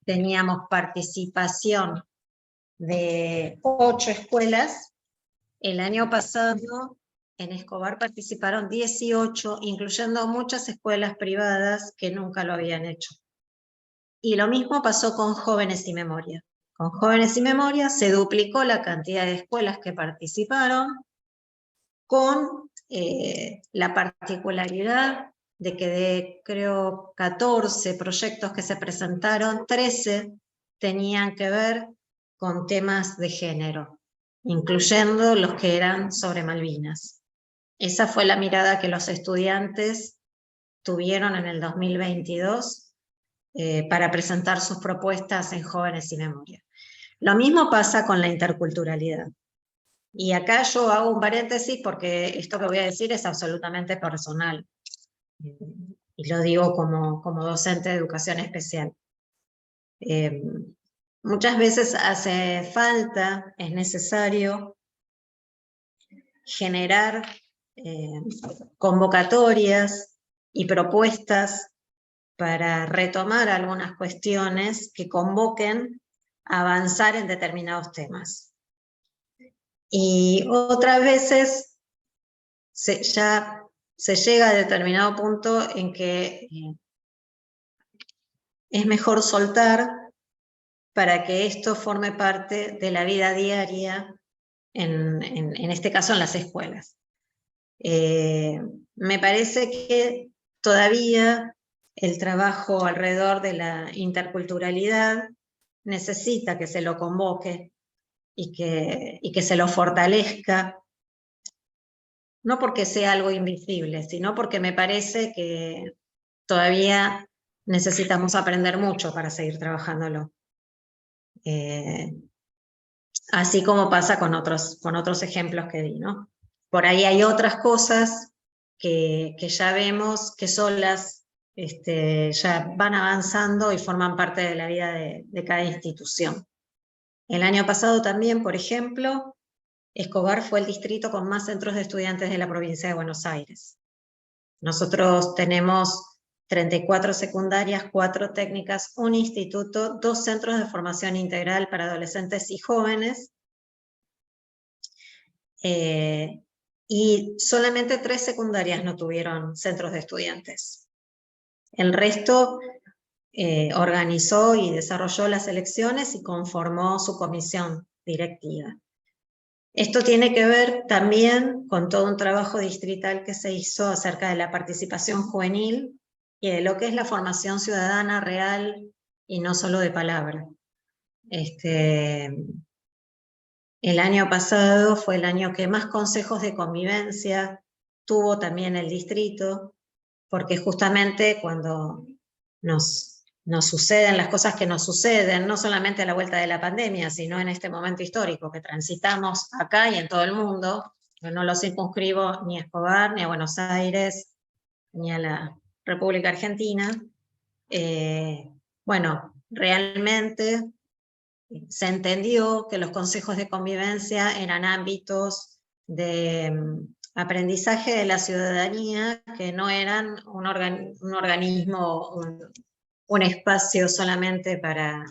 teníamos participación de 8 escuelas. El año pasado en Escobar participaron 18, incluyendo muchas escuelas privadas que nunca lo habían hecho. Y lo mismo pasó con Jóvenes y Memoria. Con Jóvenes y Memoria se duplicó la cantidad de escuelas que participaron, con la particularidad de que de, creo, 14 proyectos que se presentaron, 13 tenían que ver con temas de género, incluyendo los que eran sobre Malvinas. Esa fue la mirada que los estudiantes tuvieron en el 2022 para presentar sus propuestas en Jóvenes y Memoria. Lo mismo pasa con la interculturalidad. Y acá yo hago un paréntesis porque esto que voy a decir es absolutamente personal. Y lo digo como docente de educación especial. Muchas veces hace falta, es necesario generar convocatorias y propuestas para retomar algunas cuestiones que convoquen a avanzar en determinados temas. Y otras veces ya se llega a determinado punto en que es mejor soltar para que esto forme parte de la vida diaria, en este caso en las escuelas. Me parece que todavía el trabajo alrededor de la interculturalidad necesita que se lo convoque y que se lo fortalezca, no porque sea algo invisible, sino porque me parece que todavía necesitamos aprender mucho para seguir trabajándolo. Así como pasa con otros ejemplos que di, ¿no? Por ahí hay otras cosas que ya vemos que solas ya van avanzando y forman parte de la vida de cada institución. El año pasado también, por ejemplo, Escobar fue el distrito con más centros de estudiantes de la provincia de Buenos Aires. Nosotros tenemos 34 secundarias, 4 técnicas, un instituto, 2 centros de formación integral para adolescentes y jóvenes, y solamente 3 secundarias no tuvieron centros de estudiantes. El resto organizó y desarrolló las elecciones y conformó su comisión directiva. Esto tiene que ver también con todo un trabajo distrital que se hizo acerca de la participación juvenil y de lo que es la formación ciudadana real y no solo de palabra. El año pasado fue el año que más consejos de convivencia tuvo también el distrito, porque justamente cuando nos suceden las cosas que nos suceden, no solamente a la vuelta de la pandemia, sino en este momento histórico que transitamos acá y en todo el mundo, yo no lo circunscribo ni a Escobar, ni a Buenos Aires, ni a la República Argentina. Bueno, realmente se entendió que los consejos de convivencia eran ámbitos de aprendizaje de la ciudadanía, que no eran un organismo, un espacio solamente para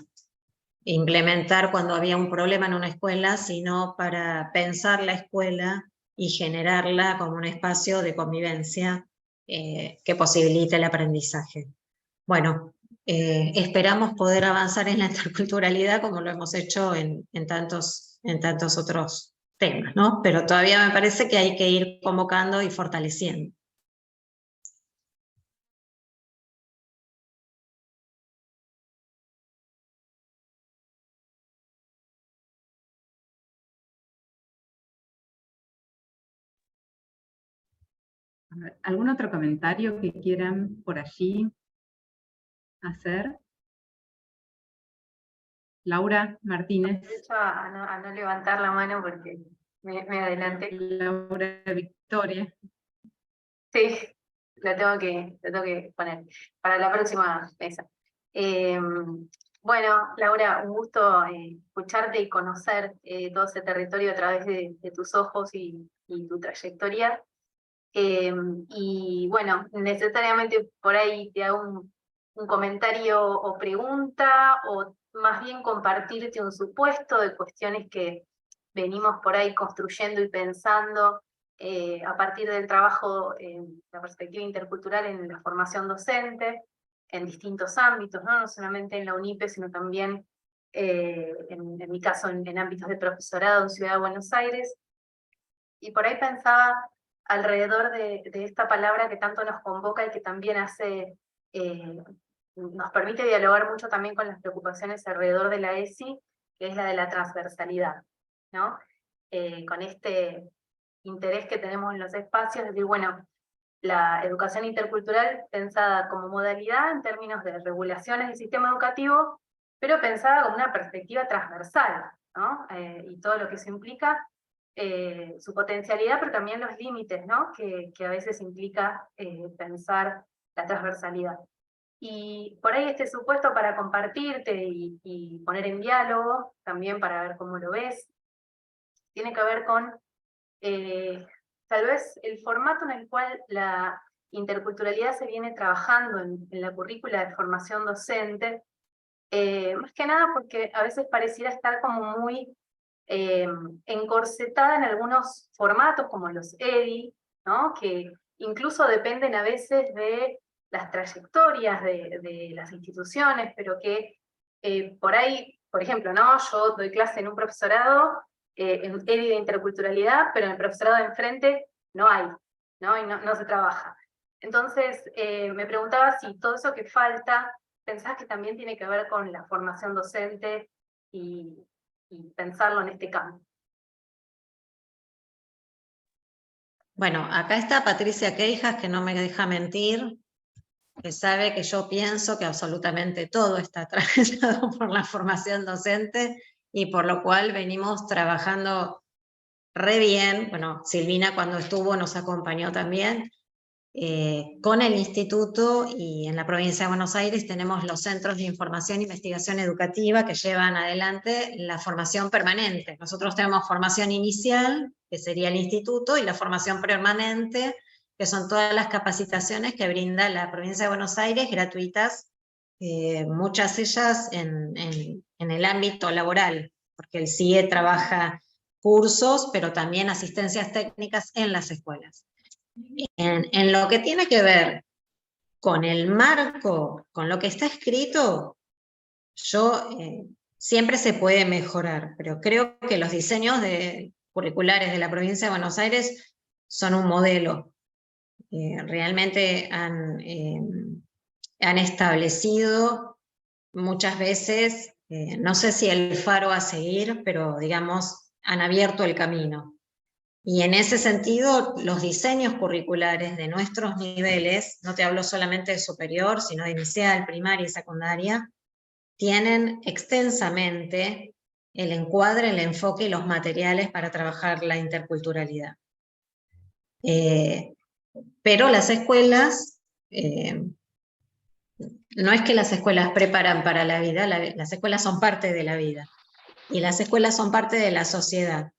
implementar cuando había un problema en una escuela, sino para pensar la escuela y generarla como un espacio de convivencia que posibilite el aprendizaje. Bueno, esperamos poder avanzar en la interculturalidad como lo hemos hecho en tantos otros temas, ¿no? Pero todavía me parece que hay que ir convocando y fortaleciendo. ¿Algún otro comentario que quieran por allí hacer? Laura Martínez. Aprovecho a no levantar la mano porque me adelanté. Laura Victoria. Sí, lo tengo que poner para la próxima mesa. Bueno, Laura, un gusto escucharte y conocer todo ese territorio a través de tus ojos y tu trayectoria. Y bueno, necesariamente por ahí te hago un comentario o pregunta, o más bien compartirte un supuesto de cuestiones que venimos por ahí construyendo y pensando a partir del trabajo en la perspectiva intercultural en la formación docente, en distintos ámbitos, no solamente en la UNIPE, sino también, en mi caso, en ámbitos de profesorado en Ciudad de Buenos Aires. Y por ahí pensaba alrededor de esta palabra que tanto nos convoca y que también nos permite dialogar mucho también con las preocupaciones alrededor de la ESI, que es la de la transversalidad, ¿no? Con este interés que tenemos en los espacios, es decir, bueno, la educación intercultural pensada como modalidad en términos de regulaciones del sistema educativo, pero pensada como una perspectiva transversal, ¿no? Y todo lo que eso implica, su potencialidad, pero también los límites, ¿no? Que a veces implica pensar la transversalidad. Y por ahí este supuesto para compartirte y poner en diálogo, también para ver cómo lo ves, tiene que ver con tal vez el formato en el cual la interculturalidad se viene trabajando en la currícula de formación docente, más que nada porque a veces pareciera estar como muy encorsetada en algunos formatos como los EDI, ¿no? Que incluso dependen a veces de las trayectorias de las instituciones, pero que por ahí, por ejemplo, ¿no? Yo doy clase en un profesorado, en EDI de interculturalidad, pero en el profesorado de enfrente no hay, ¿no? Y no se trabaja. Entonces, me preguntaba si todo eso que falta ¿pensás que también tiene que ver con la formación docente y pensarlo en este campo? Bueno, acá está Patricia Queijas, que no me deja mentir, que sabe que yo pienso que absolutamente todo está atravesado por la formación docente y por lo cual venimos trabajando re bien. Bueno, Silvina cuando estuvo nos acompañó también. Con el instituto y en la provincia de Buenos Aires tenemos los centros de información e investigación educativa que llevan adelante la formación permanente. Nosotros tenemos formación inicial, que sería el instituto, y la formación permanente, que son todas las capacitaciones que brinda la provincia de Buenos Aires, gratuitas, muchas de ellas en el ámbito laboral, porque el CIE trabaja cursos, pero también asistencias técnicas en las escuelas. En lo que tiene que ver con el marco, con lo que está escrito, siempre se puede mejorar, pero creo que los diseños curriculares de la provincia de Buenos Aires son un modelo. Realmente han establecido muchas veces, no sé si el faro a seguir, pero digamos, han abierto el camino. Y en ese sentido, los diseños curriculares de nuestros niveles, no te hablo solamente de superior, sino de inicial, primaria y secundaria, tienen extensamente el encuadre, el enfoque y los materiales para trabajar la interculturalidad. Pero las escuelas, no es que las escuelas preparan para la vida, las escuelas son parte de la vida, y las escuelas son parte de la sociedad.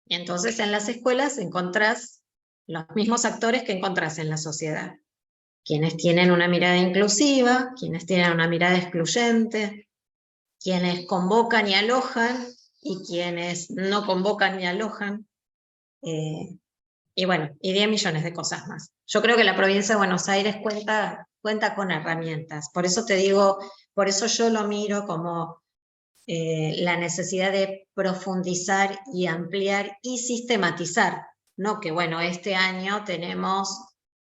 Y entonces en las escuelas encontrás los mismos actores que encontrás en la sociedad. Quienes tienen una mirada inclusiva, quienes tienen una mirada excluyente, quienes convocan y alojan, y quienes no convocan ni alojan. Y bueno, y 10 millones de cosas más. Yo creo que la provincia de Buenos Aires cuenta con herramientas. Por eso te digo, por eso yo lo miro como la necesidad de profundizar y ampliar y sistematizar, ¿no? Que bueno, este año tenemos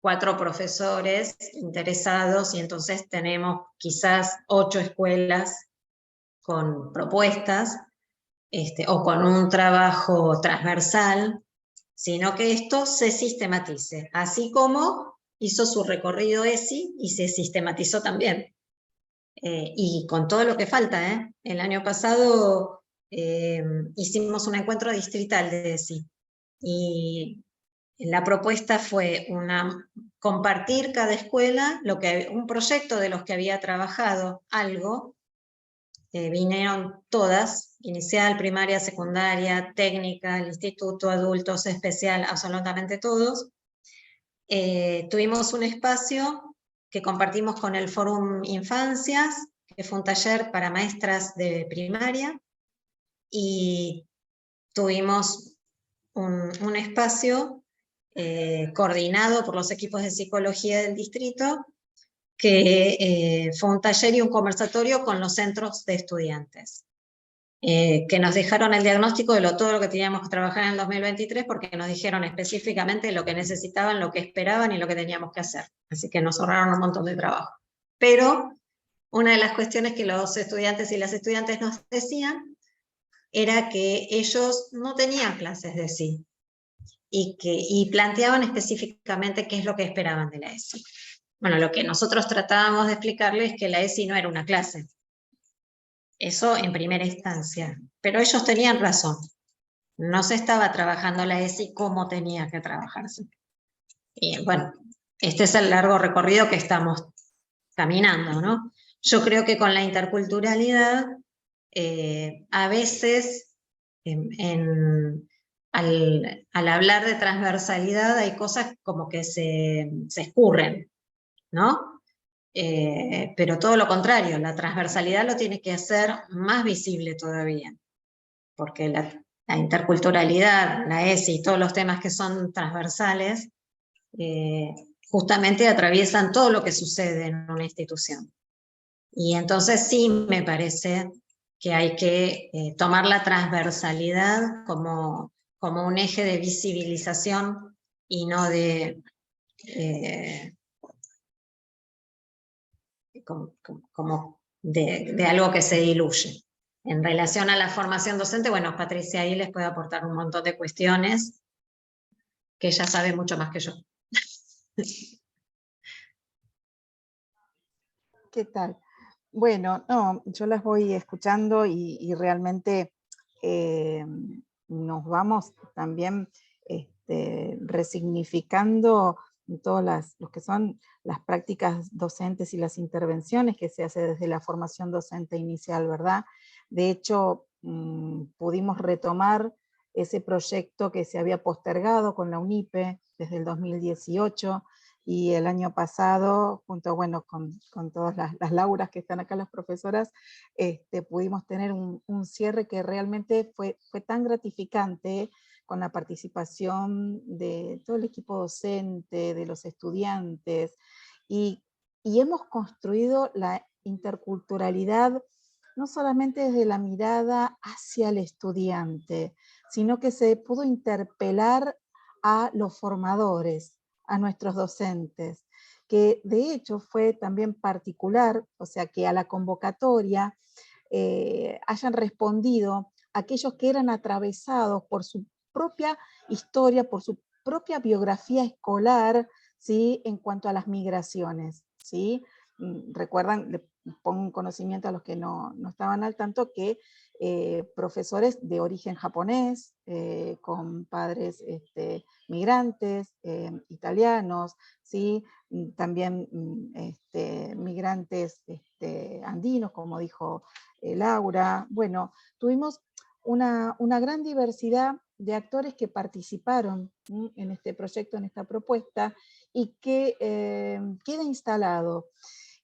4 profesores interesados y entonces tenemos quizás 8 escuelas con propuestas, o con un trabajo transversal, sino que esto se sistematice, así como hizo su recorrido ESI y se sistematizó también. Y con todo lo que falta, el año pasado hicimos un encuentro distrital de ESI, y la propuesta fue compartir cada escuela un proyecto de los que había trabajado algo. Vinieron todas, inicial, primaria, secundaria, técnica, el instituto, adultos, especial, absolutamente todos. Tuvimos un espacio que compartimos con el Fórum Infancias, que fue un taller para maestras de primaria, y tuvimos un espacio coordinado por los equipos de psicología del distrito, que fue un taller y un conversatorio con los centros de estudiantes, que nos dejaron el diagnóstico de todo lo que teníamos que trabajar en el 2023, porque nos dijeron específicamente lo que necesitaban, lo que esperaban y lo que teníamos que hacer. Así que nos ahorraron un montón de trabajo. Pero una de las cuestiones que los estudiantes y las estudiantes nos decían era que ellos no tenían clases de sí, y planteaban específicamente qué es lo que esperaban de la ESI. Bueno, lo que nosotros tratábamos de explicarles es que la ESI no era una clase. Eso en primera instancia. Pero ellos tenían razón. No se estaba trabajando la ESI como tenía que trabajarse. Y bueno, este es el largo recorrido que estamos caminando, ¿no? Yo creo que con la interculturalidad, a veces, al hablar de transversalidad, hay cosas como que se escurren, ¿no? Pero todo lo contrario, la transversalidad lo tiene que hacer más visible todavía, porque la interculturalidad, la ESI y todos los temas que son transversales, justamente atraviesan todo lo que sucede en una institución. Y entonces sí me parece que hay que tomar la transversalidad como un eje de visibilización y no de como de algo que se diluye. En relación a la formación docente, bueno, Patricia ahí les puede aportar un montón de cuestiones que ella sabe mucho más que yo. ¿Qué tal? Bueno, no, yo las voy escuchando y realmente nos vamos también resignificando todas lo que son las prácticas docentes y las intervenciones que se hace desde la formación docente inicial, ¿verdad? De hecho, pudimos retomar ese proyecto que se había postergado con la UNIPE desde el 2018, y el año pasado, junto bueno, con todas las Lauras que están acá, las profesoras, pudimos tener un cierre que realmente fue tan gratificante, con la participación de todo el equipo docente, de los estudiantes, y hemos construido la interculturalidad no solamente desde la mirada hacia el estudiante, sino que se pudo interpelar a los formadores, a nuestros docentes, que de hecho fue también particular, o sea, que a la convocatoria hayan respondido aquellos que eran atravesados por su propia historia, por su propia biografía escolar, ¿sí? En cuanto a las migraciones, ¿sí? Recuerdan, le pongo un conocimiento a los que no estaban al tanto, que profesores de origen japonés, con padres migrantes, italianos, ¿sí? También migrantes andinos, como dijo Laura. Bueno, tuvimos una gran diversidad de actores que participaron en este proyecto, en esta propuesta, y que queda instalado.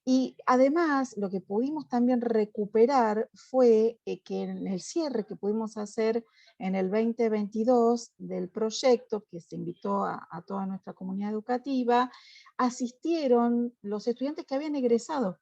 Y además, lo que pudimos también recuperar fue que en el cierre que pudimos hacer en el 2022 del proyecto, que se invitó a toda nuestra comunidad educativa, asistieron los estudiantes que habían egresado,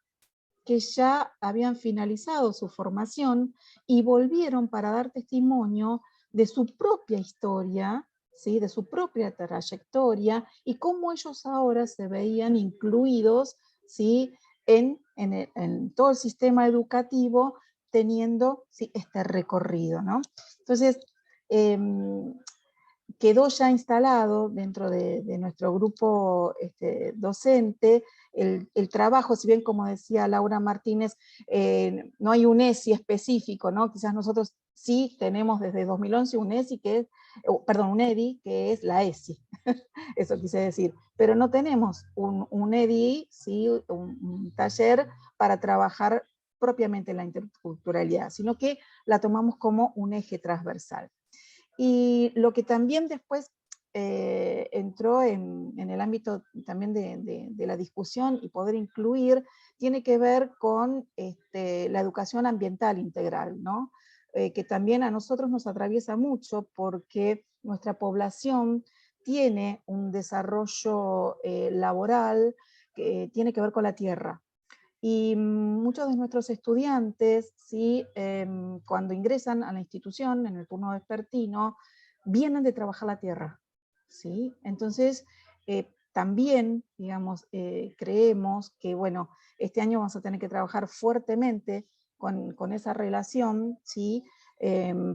que ya habían finalizado su formación y volvieron para dar testimonio de su propia historia, ¿sí? De su propia trayectoria, y cómo ellos ahora se veían incluidos, ¿sí? en todo el sistema educativo, teniendo, ¿sí? este recorrido, ¿no? Entonces, quedó ya instalado dentro de nuestro grupo docente el trabajo, si bien, como decía Laura Martínez, no hay un ESI específico, ¿no? Quizás nosotros sí tenemos desde 2011 un ESI que es, perdón, un EDI que es la ESI, eso quise decir, pero no tenemos un EDI, ¿sí? un taller para trabajar propiamente la interculturalidad, sino que la tomamos como un eje transversal. Y lo que también después entró en el ámbito también de la discusión y poder incluir, tiene que ver con la educación ambiental integral, ¿no? Que también a nosotros nos atraviesa mucho, porque nuestra población tiene un desarrollo laboral que tiene que ver con la tierra. Y muchos de nuestros estudiantes, ¿sí? Cuando ingresan a la institución en el turno vespertino, vienen de trabajar la tierra, ¿sí? Entonces, también, digamos, creemos que, bueno, este año vamos a tener que trabajar fuertemente con esa relación, ¿sí?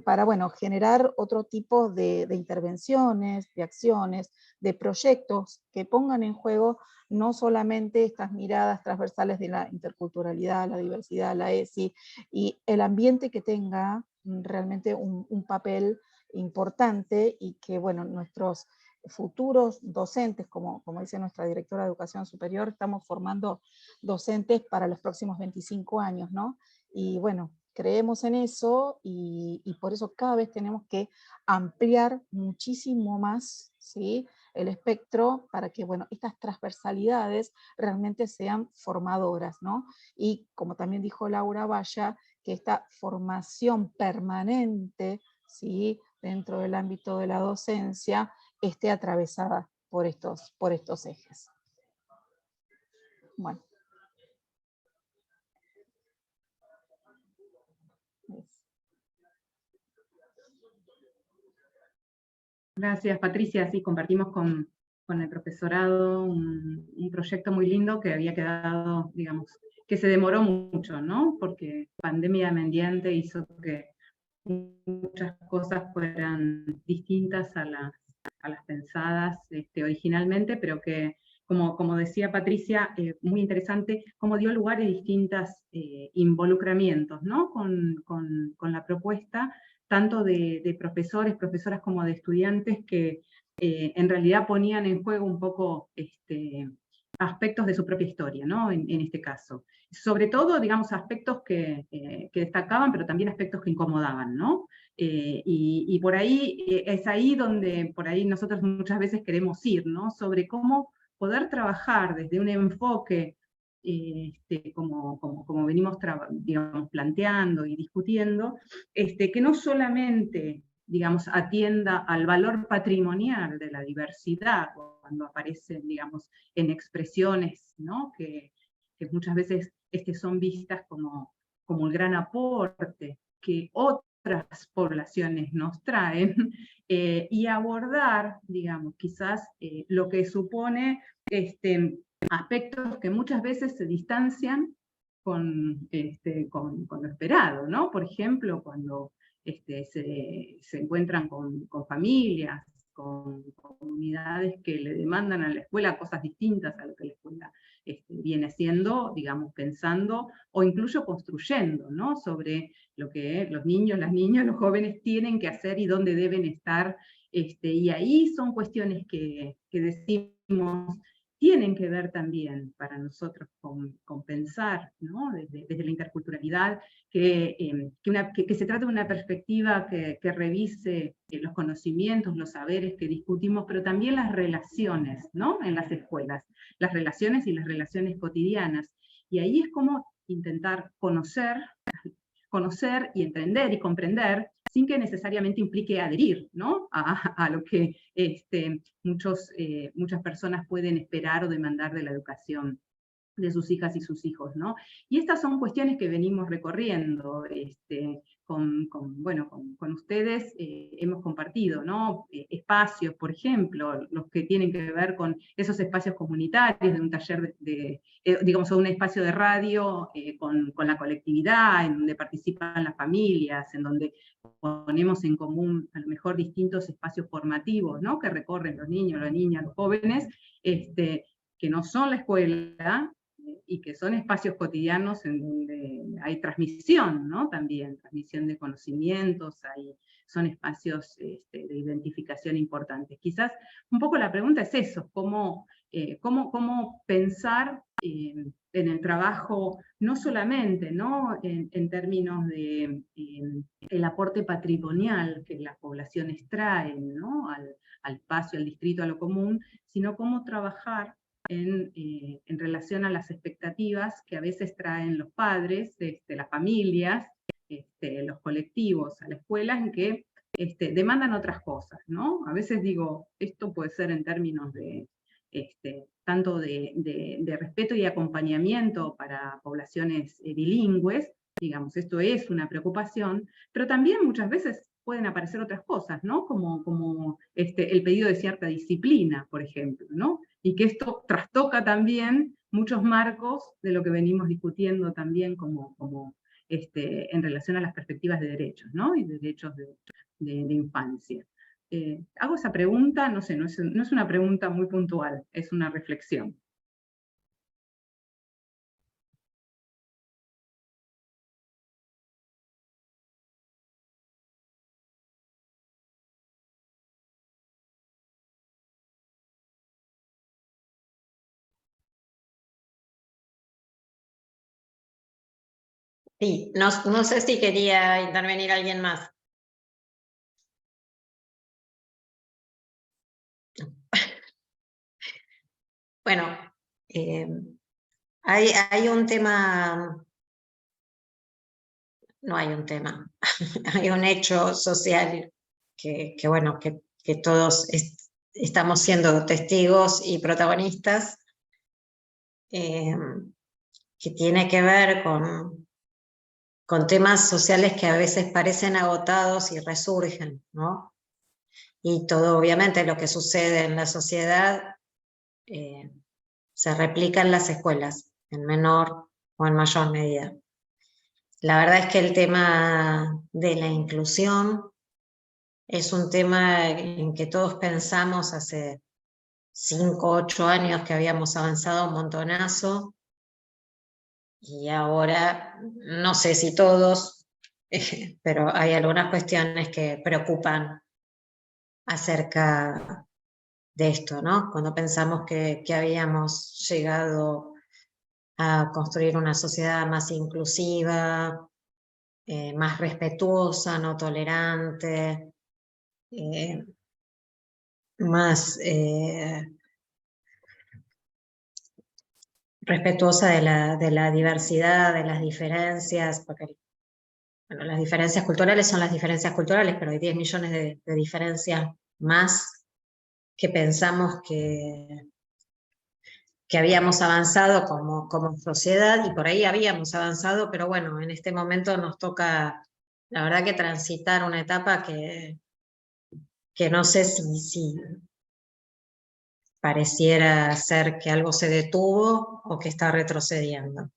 Para, bueno, generar otro tipo de intervenciones, de acciones, de proyectos que pongan en juego no solamente estas miradas transversales de la interculturalidad, la diversidad, la ESI, y el ambiente que tenga realmente un papel importante, y que, bueno, nuestros futuros docentes, como dice nuestra directora de Educación Superior, estamos formando docentes para los próximos 25 años, ¿no? Y bueno, creemos en eso, y por eso cada vez tenemos que ampliar muchísimo más, ¿sí? El espectro, para que, bueno, estas transversalidades realmente sean formadoras, ¿no? Y como también dijo Laura Valla, que esta formación permanente, ¿sí? Dentro del ámbito de la docencia, esté atravesada por estos ejes. Bueno. Gracias, Patricia. Sí, compartimos con el profesorado un proyecto muy lindo que había quedado, digamos, que se demoró mucho, ¿no? Porque pandemia mendiante hizo que muchas cosas fueran distintas a las pensadas originalmente, pero que, como decía Patricia, muy interesante, cómo dio lugar a distintos involucramientos, ¿no? con la propuesta, tanto de profesores, profesoras como de estudiantes que en realidad ponían en juego un poco aspectos de su propia historia, ¿no? En este caso. Sobre todo, digamos, aspectos que destacaban, pero también aspectos que incomodaban, ¿no? Y por ahí, es ahí donde por ahí nosotros muchas veces queremos ir, ¿no? Sobre cómo poder trabajar desde un enfoque, como venimos digamos, planteando y discutiendo, que no solamente, digamos, atienda al valor patrimonial de la diversidad, cuando aparecen, digamos, en expresiones, ¿no? que muchas veces son vistas como el gran aporte que otras poblaciones nos traen, y abordar, digamos, quizás lo que supone aspectos que muchas veces se distancian con lo esperado, ¿no? Por ejemplo, cuando se encuentran con familias, con comunidades que le demandan a la escuela cosas distintas a lo que la escuela viene haciendo, digamos, pensando o incluso construyendo, ¿no? Sobre lo que los niños, las niñas, los jóvenes tienen que hacer y dónde deben estar. Y ahí son cuestiones que decimos, tienen que ver también para nosotros con pensar, ¿no? desde la interculturalidad, que se trate de una perspectiva que revise los conocimientos, los saberes que discutimos, pero también las relaciones, ¿no? En las escuelas, las relaciones y las relaciones cotidianas. Y ahí es como intentar conocer y entender y comprender, sin que necesariamente implique adherir, ¿no? a lo que muchas personas pueden esperar o demandar de la educación de sus hijas y sus hijos, ¿no? Y estas son cuestiones que venimos recorriendo con ustedes. Hemos compartido, ¿no? Espacios, por ejemplo, los que tienen que ver con esos espacios comunitarios, de un taller digamos, un espacio de radio con la colectividad, en donde participan las familias, en donde ponemos en común a lo mejor distintos espacios formativos, ¿no? Que recorren los niños, las niñas, los jóvenes, que no son la escuela, y que son espacios cotidianos en donde hay transmisión, ¿no? También, transmisión de conocimientos, son espacios de identificación importantes. Quizás un poco la pregunta es eso, cómo pensar en el trabajo, no solamente, ¿no? En términos de el aporte patrimonial que las poblaciones traen, ¿no? al espacio, al distrito, a lo común, sino cómo trabajar en relación a las expectativas que a veces traen los padres, las familias, los colectivos a la escuela, en que demandan otras cosas, ¿no? A veces digo, esto puede ser en términos de tanto de respeto y acompañamiento para poblaciones bilingües, digamos, esto es una preocupación, pero también muchas veces pueden aparecer otras cosas, ¿no? Como el pedido de cierta disciplina, por ejemplo, ¿no? Y que esto trastoca también muchos marcos de lo que venimos discutiendo también en relación a las perspectivas de derechos, ¿no? Y derechos de infancia. Hago esa pregunta, no sé, no es una pregunta muy puntual, es una reflexión. Sí, no sé si quería intervenir alguien más. Bueno, hay un tema, no hay un tema, hay un hecho social bueno, que todos estamos siendo testigos y protagonistas, que tiene que ver con temas sociales que a veces parecen agotados y resurgen, ¿no? Y todo, obviamente, lo que sucede en la sociedad se replica en las escuelas, en menor o en mayor medida. La verdad es que el tema de la inclusión es un tema en que todos pensamos hace 5 o 8 años que habíamos avanzado un montonazo, y ahora no sé si todos, pero hay algunas cuestiones que preocupan acerca de esto, ¿no? Cuando pensamos que habíamos llegado a construir una sociedad más inclusiva, más respetuosa, no tolerante, más respetuosa de la diversidad, de las diferencias, porque bueno, las diferencias culturales son las diferencias culturales, pero hay 10 millones de diferencias más que pensamos que habíamos avanzado como sociedad, y por ahí habíamos avanzado, pero bueno, en este momento nos toca, la verdad, que transitar una etapa que no sé si pareciera ser que algo se detuvo o que está retrocediendo.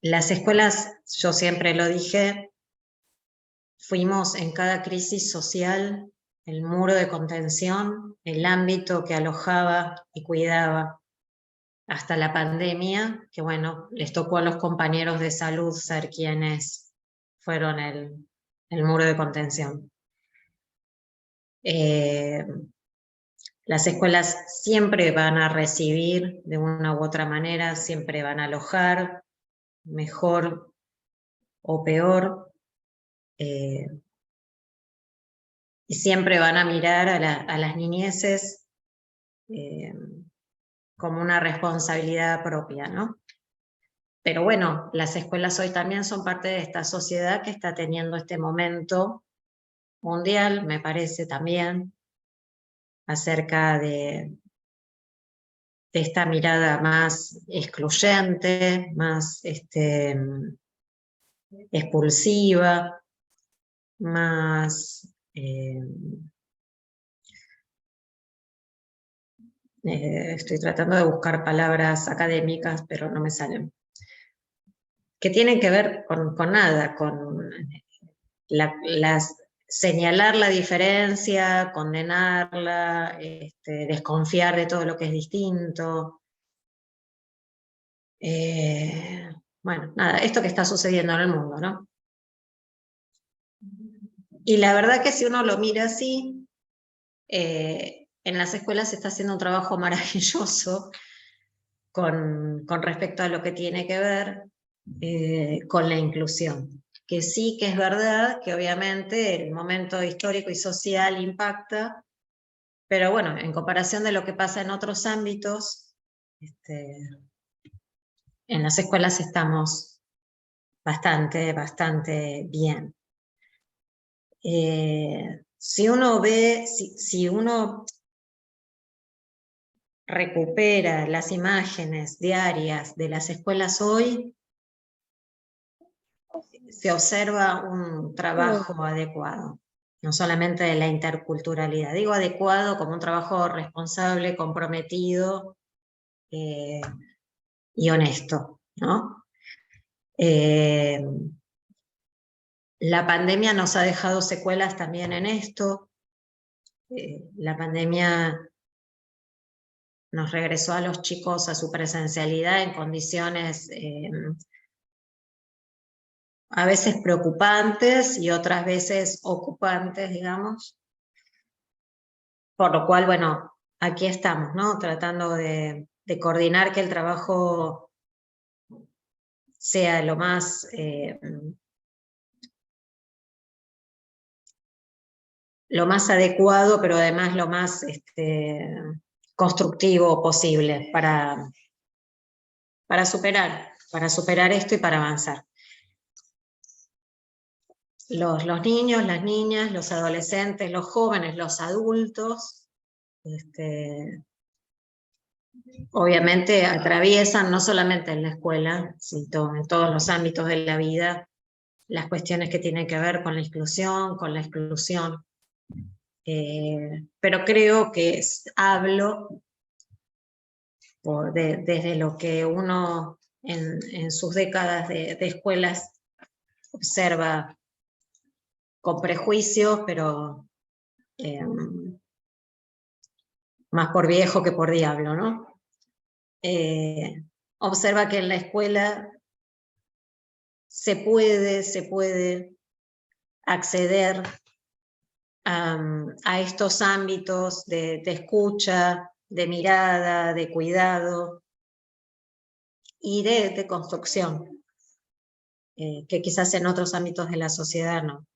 Las escuelas, yo siempre lo dije, fuimos en cada crisis social el muro de contención, el ámbito que alojaba y cuidaba, hasta la pandemia, que bueno, les tocó a los compañeros de salud ser quienes fueron el muro de contención. Las escuelas siempre van a recibir de una u otra manera, siempre van a alojar, mejor o peor, y siempre van a mirar a las niñeces como una responsabilidad propia, ¿no? Pero bueno, las escuelas hoy también son parte de esta sociedad que está teniendo este momento mundial, me parece también, acerca de esta mirada más excluyente, más expulsiva, más estoy tratando de buscar palabras académicas, pero no me salen, que tienen que ver con nada, con señalar la diferencia, condenarla, desconfiar de todo lo que es distinto. Bueno, nada, esto que está sucediendo en el mundo, ¿no? Y la verdad que si uno lo mira así, en las escuelas se está haciendo un trabajo maravilloso con respecto a lo que tiene que ver con la inclusión. Que sí que es verdad que obviamente el momento histórico y social impacta, pero bueno, en comparación de lo que pasa en otros ámbitos, en las escuelas estamos bastante bien. Si uno ve, si uno recupera las imágenes diarias de las escuelas hoy, se observa un trabajo adecuado, no solamente de la interculturalidad. Digo adecuado como un trabajo responsable, comprometido y honesto, ¿no? La pandemia nos ha dejado secuelas también en esto. La pandemia nos regresó a los chicos a su presencialidad en condiciones a veces preocupantes y otras veces ocupantes, digamos. Por lo cual, bueno, aquí estamos, ¿no? Tratando de coordinar que el trabajo sea lo más adecuado, pero además lo más constructivo posible para superar esto y para avanzar. Los niños, las niñas, los adolescentes, los jóvenes, los adultos, obviamente atraviesan no solamente en la escuela, sino en todos los ámbitos de la vida, las cuestiones que tienen que ver con la inclusión, con la exclusión. Pero creo que hablo desde lo que uno en sus décadas de escuelas observa con prejuicios, pero más por viejo que por diablo, ¿no? Observa que en la escuela se puede acceder a estos ámbitos de escucha, de mirada, de cuidado y de construcción, que quizás en otros ámbitos de la sociedad no.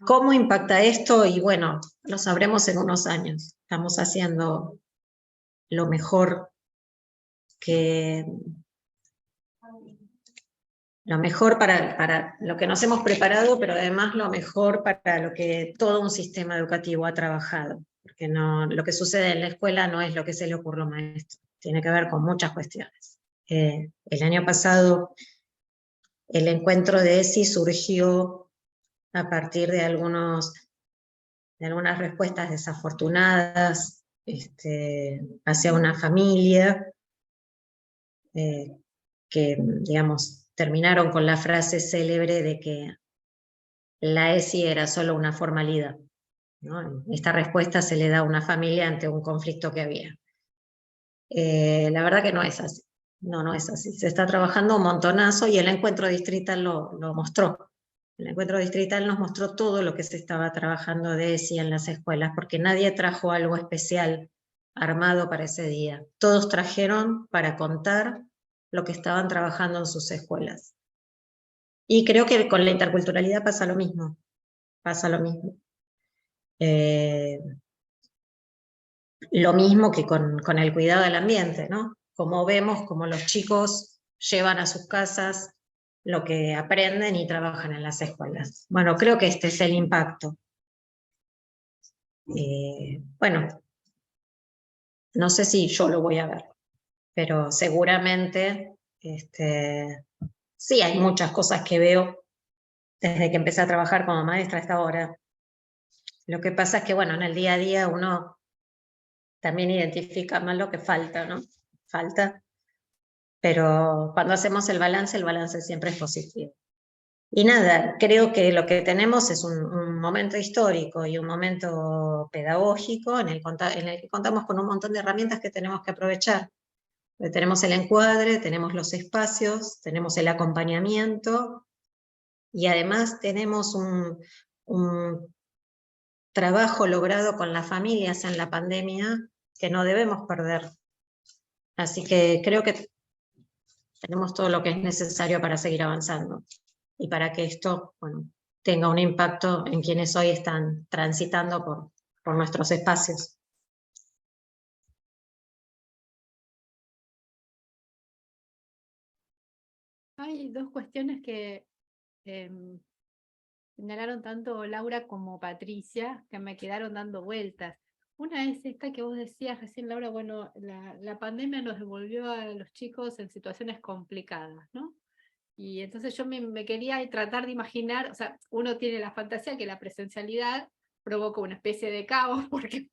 ¿Cómo impacta esto? Y bueno, lo sabremos en unos años. Estamos haciendo lo mejor para lo que nos hemos preparado, pero además lo mejor para lo que todo un sistema educativo ha trabajado. Porque lo que sucede en la escuela no es lo que se le ocurre a un maestro, tiene que ver con muchas cuestiones. El año pasado el encuentro de ESI surgió a partir de algunas respuestas desafortunadas hacia una familia que, digamos, terminaron con la frase célebre de que la ESI era solo una formalidad, ¿no? Esta respuesta se le da a una familia ante un conflicto que había. La verdad que no es así. No es así. Se está trabajando un montonazo y el encuentro distrital lo mostró. El encuentro distrital nos mostró todo lo que se estaba trabajando de ESI en las escuelas, porque nadie trajo algo especial armado para ese día. Todos trajeron para contar lo que estaban trabajando en sus escuelas. Y creo que con la interculturalidad pasa lo mismo. Pasa lo mismo. Lo mismo que con el cuidado del ambiente, ¿no? Como vemos, como los chicos llevan a sus casas lo que aprenden y trabajan en las escuelas. Bueno, creo que este es el impacto. Bueno, no sé si yo lo voy a ver, pero seguramente sí hay muchas cosas que veo desde que empecé a trabajar como maestra hasta ahora. Lo que pasa es que, bueno, en el día a día uno también identifica más lo que falta, ¿no? Falta. Pero cuando hacemos el balance siempre es positivo. Y nada, creo que lo que tenemos es un momento histórico y un momento pedagógico en el que contamos con un montón de herramientas que tenemos que aprovechar. Tenemos el encuadre, tenemos los espacios, tenemos el acompañamiento y además tenemos un trabajo logrado con las familias en la pandemia que no debemos perder. Así que creo que tenemos todo lo que es necesario para seguir avanzando y para que esto, bueno, tenga un impacto en quienes hoy están transitando por nuestros espacios. Hay dos cuestiones que señalaron tanto Laura como Patricia, que me quedaron dando vueltas. Una es esta que vos decías recién, Laura, bueno, la pandemia nos devolvió a los chicos en situaciones complicadas, ¿no? Y entonces yo me quería tratar de imaginar, o sea, uno tiene la fantasía que la presencialidad provocó una especie de caos, porque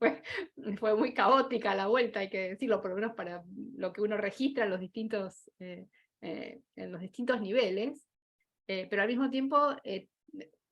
fue muy caótica la vuelta, hay que decirlo, por lo menos para lo que uno registra en los distintos niveles, pero al mismo tiempo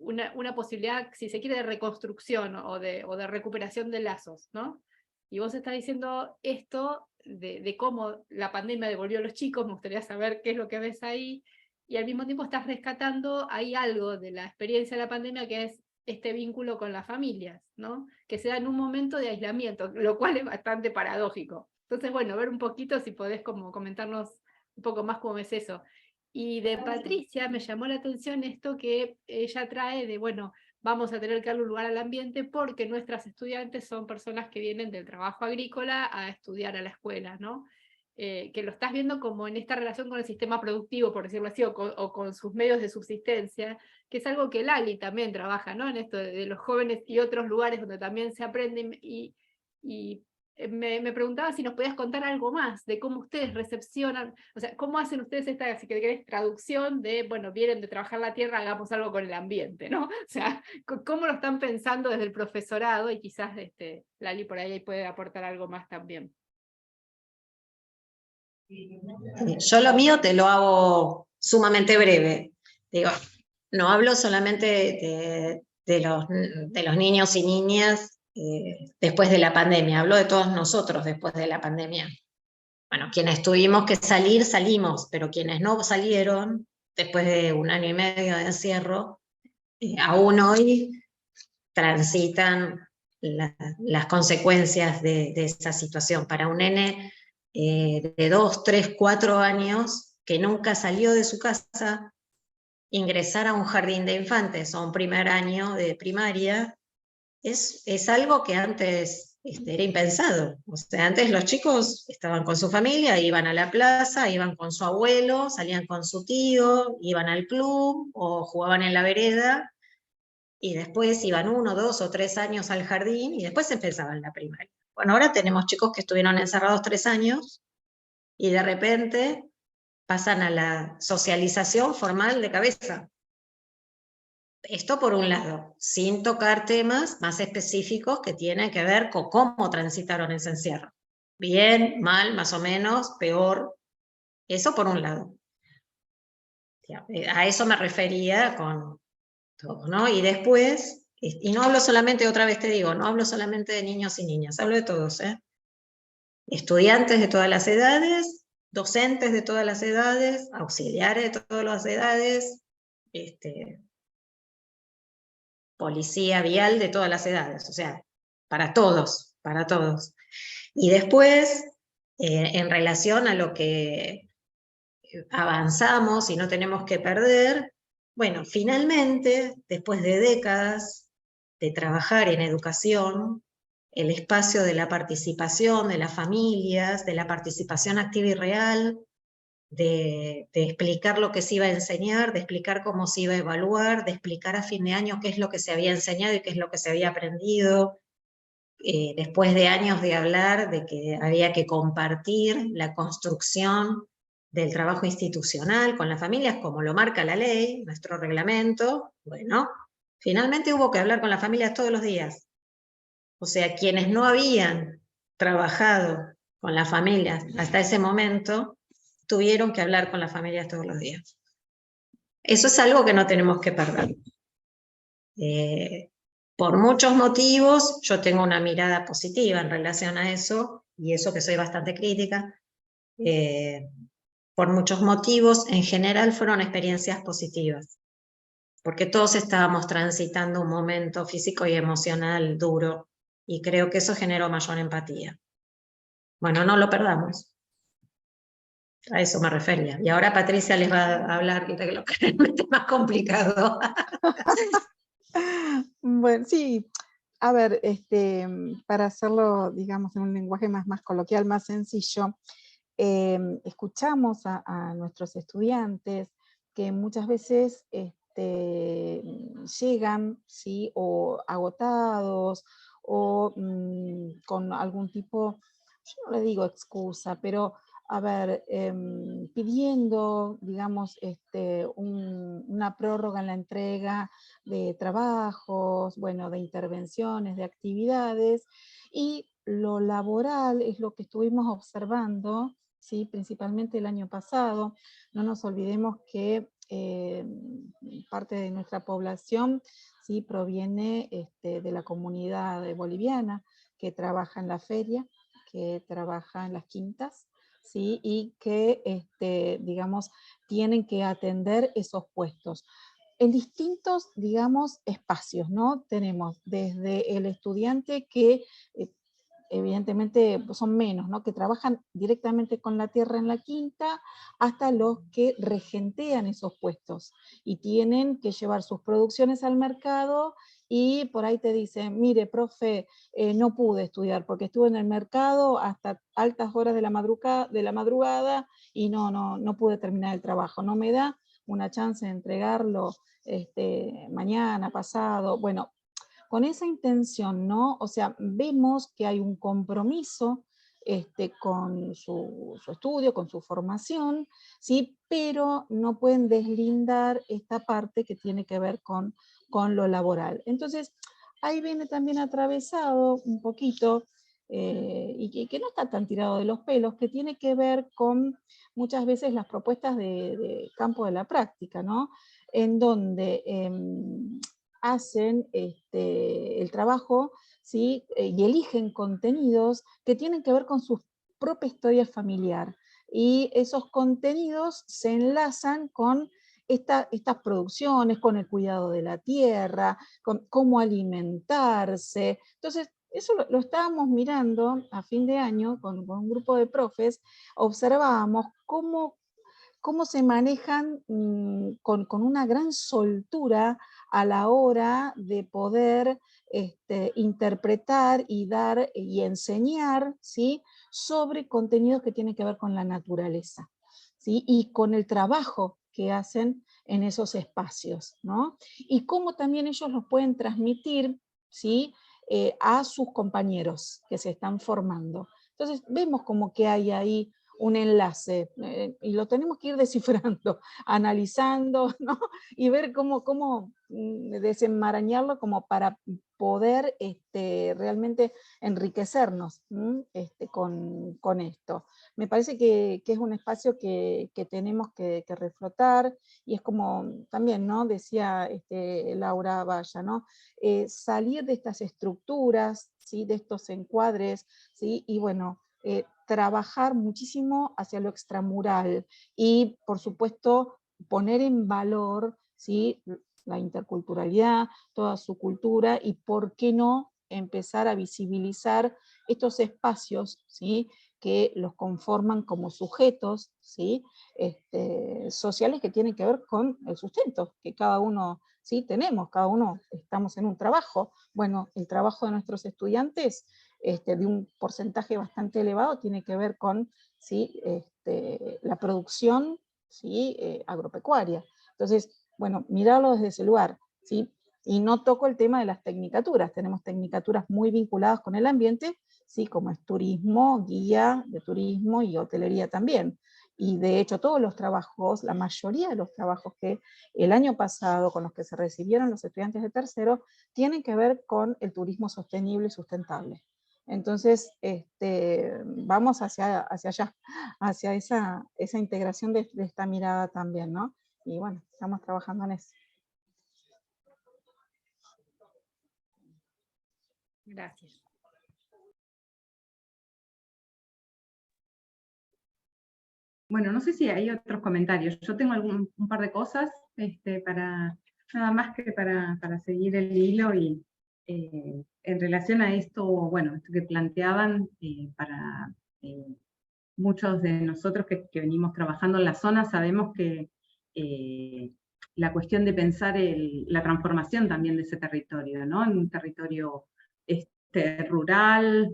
una posibilidad, si se quiere, de reconstrucción o de recuperación de lazos, ¿no? Y vos estás diciendo esto de cómo la pandemia devolvió a los chicos, me gustaría saber qué es lo que ves ahí, y al mismo tiempo estás rescatando ahí algo de la experiencia de la pandemia que es este vínculo con las familias, ¿no? Que se da en un momento de aislamiento, lo cual es bastante paradójico. Entonces, bueno, ver un poquito si podés como comentarnos un poco más cómo es eso. Y de Patricia me llamó la atención esto que ella trae de, bueno, vamos a tener que darle un lugar al ambiente porque nuestras estudiantes son personas que vienen del trabajo agrícola a estudiar a la escuela, ¿no? Que lo estás viendo como en esta relación con el sistema productivo, por decirlo así, o con sus medios de subsistencia, que es algo que Lali también trabaja, ¿no? En esto de los jóvenes y otros lugares donde también se aprenden y me preguntaba si nos podías contar algo más de cómo ustedes recepcionan, o sea, cómo hacen ustedes esta, si querés, traducción de, bueno, vienen de trabajar la tierra, hagamos algo con el ambiente, ¿no? O sea, cómo lo están pensando desde el profesorado, y quizás Lali por ahí puede aportar algo más también. Yo lo mío te lo hago sumamente breve. Digo, no hablo solamente de los niños y niñas después de la pandemia, hablo de todos nosotros después de la pandemia. Bueno, quienes tuvimos que salir, salimos, pero quienes no salieron, después de 1 año y medio de encierro, aún hoy transitan las consecuencias de esa situación. Para un nene de 2, 3, 4 años que nunca salió de su casa, ingresar a un jardín de infantes o a un primer año de primaria es algo que antes era impensado. O sea, antes los chicos estaban con su familia, iban a la plaza, iban con su abuelo, salían con su tío, iban al club o jugaban en la vereda, y después iban 1, 2 o 3 años al jardín y después empezaban la primaria. Bueno, ahora tenemos chicos que estuvieron encerrados 3 años y de repente pasan a la socialización formal de cabeza. Esto por un lado, sin tocar temas más específicos que tienen que ver con cómo transitaron ese encierro. Bien, mal, más o menos, peor. Eso por un lado. A eso me refería con todo, ¿no? Y después, y no hablo solamente, otra vez te digo, no hablo solamente de niños y niñas, hablo de todos, estudiantes de todas las edades, docentes de todas las edades, auxiliares de todas las edades, policía vial de todas las edades, o sea, para todos, para todos. Y después, en relación a lo que avanzamos y no tenemos que perder, bueno, finalmente, después de décadas de trabajar en educación, el espacio de la participación de las familias, de la participación activa y real, de explicar lo que se iba a enseñar, de explicar cómo se iba a evaluar, de explicar a fin de año qué es lo que se había enseñado y qué es lo que se había aprendido, después de años de hablar de que había que compartir la construcción del trabajo institucional con las familias, como lo marca la ley, nuestro reglamento. Bueno, finalmente hubo que hablar con las familias todos los días. O sea, quienes no habían trabajado con las familias hasta ese momento, tuvieron que hablar con las familias todos los días. Eso es algo que no tenemos que perder. Por muchos motivos, yo tengo una mirada positiva en relación a eso, y eso que soy bastante crítica. Por muchos motivos, en general fueron experiencias positivas, porque todos estábamos transitando un momento físico y emocional duro, y creo que eso generó mayor empatía. Bueno, no lo perdamos. A eso me refería. Y ahora Patricia les va a hablar de lo que realmente es más complicado. Bueno, sí, a ver, para hacerlo, digamos, en un lenguaje más coloquial, más sencillo, escuchamos a nuestros estudiantes que muchas veces llegan, ¿sí? O agotados, o con algún tipo, yo no le digo excusa, pero a ver, pidiendo, digamos, una prórroga en la entrega de trabajos, bueno, de intervenciones, de actividades, y lo laboral es lo que estuvimos observando, ¿sí? Principalmente el año pasado. No nos olvidemos que parte de nuestra población, ¿sí? Proviene de la comunidad boliviana, que trabaja en la feria, que trabaja en las quintas, ¿sí? Y que, digamos, tienen que atender esos puestos en distintos, digamos, espacios, ¿no? Tenemos desde el estudiante que evidentemente son menos, ¿no? Que trabajan directamente con la tierra en la quinta, hasta los que regentean esos puestos y tienen que llevar sus producciones al mercado, y por ahí te dicen, mire, profe, no pude estudiar porque estuve en el mercado hasta altas horas de la madrugada y no pude terminar el trabajo, no me da una chance de entregarlo mañana, pasado. Bueno, con esa intención, ¿no? O sea, vemos que hay un compromiso con su estudio, con su formación, ¿sí? Pero no pueden deslindar esta parte que tiene que ver con lo laboral. Entonces, ahí viene también atravesado un poquito, y que no está tan tirado de los pelos, que tiene que ver con muchas veces las propuestas de campo de la práctica, ¿no? En donde hacen el trabajo, ¿sí? Y eligen contenidos que tienen que ver con su propia historia familiar. Y esos contenidos se enlazan con estas producciones, con el cuidado de la tierra, con cómo alimentarse. Entonces, eso lo estábamos mirando a fin de año con un grupo de profes, observábamos cómo se manejan con una gran soltura a la hora de poder interpretar y dar y enseñar, ¿sí? Sobre contenidos que tienen que ver con la naturaleza, ¿sí? Y con el trabajo que hacen en esos espacios, ¿no? Y cómo también ellos los pueden transmitir, ¿sí? A sus compañeros que se están formando. Entonces vemos como que hay ahí un enlace, y lo tenemos que ir descifrando, analizando, ¿no? Y ver cómo desenmarañarlo como para poder realmente enriquecernos con esto. Me parece que es un espacio que tenemos que reflotar, y es como también, ¿no? Decía Laura Valla, ¿no? Salir de estas estructuras, ¿sí? De estos encuadres, ¿sí? Y bueno, trabajar muchísimo hacia lo extramural y, por supuesto, poner en valor, ¿sí? La interculturalidad, toda su cultura, y por qué no empezar a visibilizar estos espacios, ¿sí? Que los conforman como sujetos, ¿sí? Sociales, que tienen que ver con el sustento, que cada uno, ¿sí? Tenemos, cada uno estamos en un trabajo. Bueno, el trabajo de nuestros estudiantes, de un porcentaje bastante elevado, tiene que ver con, ¿sí? La producción, ¿sí? Agropecuaria. Entonces, bueno, mirarlo desde ese lugar, ¿sí? Y no toco el tema de las tecnicaturas. Tenemos tecnicaturas muy vinculadas con el ambiente, ¿sí? Como es turismo, guía de turismo y hotelería también. Y de hecho todos los trabajos, la mayoría de los trabajos que el año pasado con los que se recibieron los estudiantes de tercero, tienen que ver con el turismo sostenible y sustentable. Entonces, vamos hacia allá, hacia esa integración de esta mirada también, ¿no? Y bueno, estamos trabajando en eso. Gracias. Bueno, no sé si hay otros comentarios. Yo tengo un par de cosas nada más que para seguir el hilo, y en relación a esto, bueno, esto que planteaban, para muchos de nosotros que venimos trabajando en la zona, sabemos que la cuestión de pensar la transformación también de ese territorio, ¿no? En un territorio rural,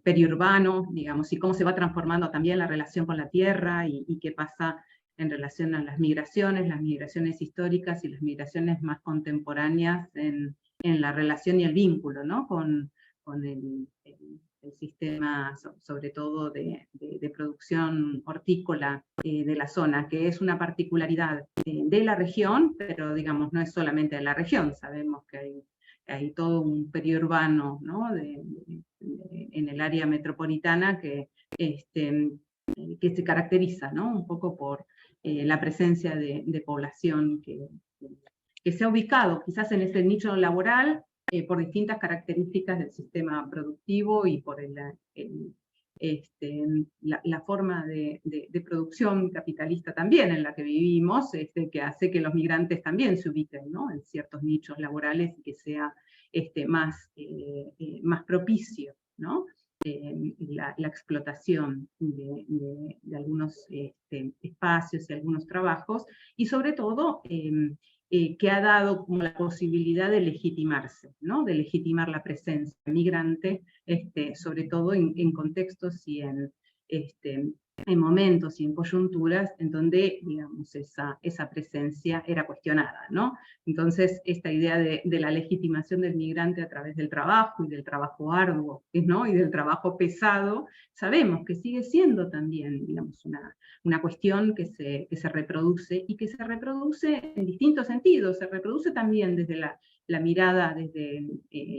periurbano, digamos, y cómo se va transformando también la relación con la tierra, y qué pasa en relación a las migraciones históricas y las migraciones más contemporáneas en la relación y el vínculo, ¿no? con el sistema, sobre todo de producción hortícola de la zona, que es una particularidad de la región, pero digamos, no es solamente de la región. Sabemos que hay todo un periurbano, ¿no? En el área metropolitana que se caracteriza, ¿no? Un poco por la presencia de población que se ha ubicado quizás en ese nicho laboral, por distintas características del sistema productivo y por la forma de producción capitalista también en la que vivimos, que hace que los migrantes también se ubiquen, ¿no? En ciertos nichos laborales, y que sea más propicio, ¿no? La explotación de algunos espacios y algunos trabajos, y sobre todo que ha dado como la posibilidad de legitimarse, ¿no? De legitimar la presencia migrante, sobre todo en contextos y en momentos y en coyunturas en donde, digamos, esa presencia era cuestionada, ¿no? Entonces, esta idea de la legitimación del migrante a través del trabajo, y del trabajo arduo, ¿no? Y del trabajo pesado, sabemos que sigue siendo también, digamos, una cuestión que se reproduce, y que se reproduce en distintos sentidos. Se reproduce también desde la mirada desde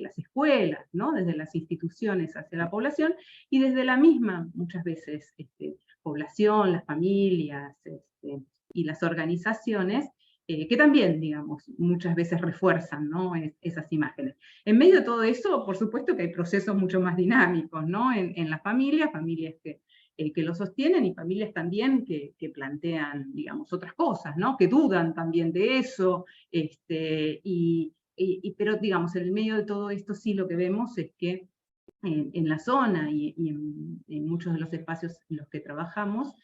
las escuelas, ¿no? Desde las instituciones hacia la población, y desde la misma, muchas veces, población, las familias y las organizaciones, que también, digamos, muchas veces refuerzan, ¿no? Esas imágenes. En medio de todo eso, por supuesto que hay procesos mucho más dinámicos, ¿no? En las familias que lo sostienen, y familias también que plantean, digamos, otras cosas, ¿no? Que dudan también de eso, pero, digamos, en el medio de todo esto sí lo que vemos es que en la zona y en muchos de los espacios en los que trabajamos,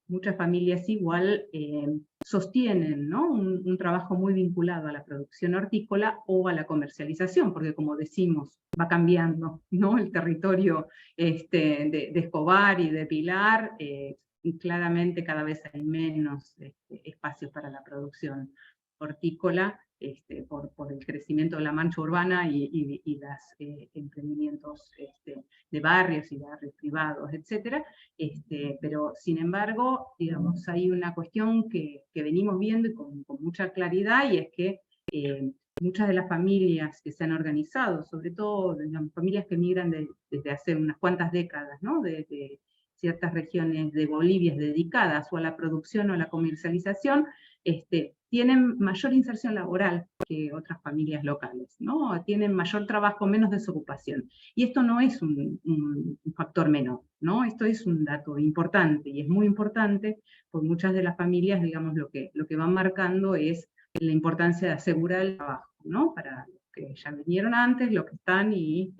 muchas familias igual sostienen, ¿no? un trabajo muy vinculado a la producción hortícola o a la comercialización, porque, como decimos, va cambiando, ¿no? El territorio de Escobar y de Pilar, y claramente cada vez hay menos espacios para la producción hortícola, por el crecimiento de la mancha urbana y los emprendimientos de barrios y barrios privados, etc. Pero, sin embargo, digamos, hay una cuestión que venimos viendo y con mucha claridad, y es que muchas de las familias que se han organizado, sobre todo, digamos, familias que migran desde hace unas cuantas décadas, ¿no? de ciertas regiones de Bolivia dedicadas o a la producción o a la comercialización, tienen mayor inserción laboral que otras familias locales, ¿no? Tienen mayor trabajo, menos desocupación. Y esto no es un factor menor, ¿no? Esto es un dato importante, y es muy importante, porque muchas de las familias, digamos, lo que van marcando es la importancia de asegurar el trabajo, ¿no? Para los que ya vinieron antes, los que están, y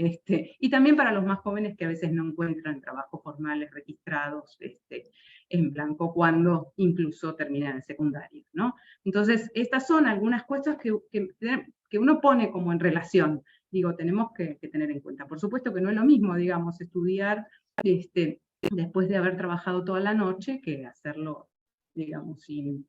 también para los más jóvenes que a veces no encuentran trabajos formales registrados en blanco cuando incluso terminan el secundario, ¿no? Entonces, estas son algunas cosas que uno pone como en relación, digo, tenemos que tener en cuenta. Por supuesto que no es lo mismo, digamos, estudiar después de haber trabajado toda la noche, que hacerlo, digamos, sin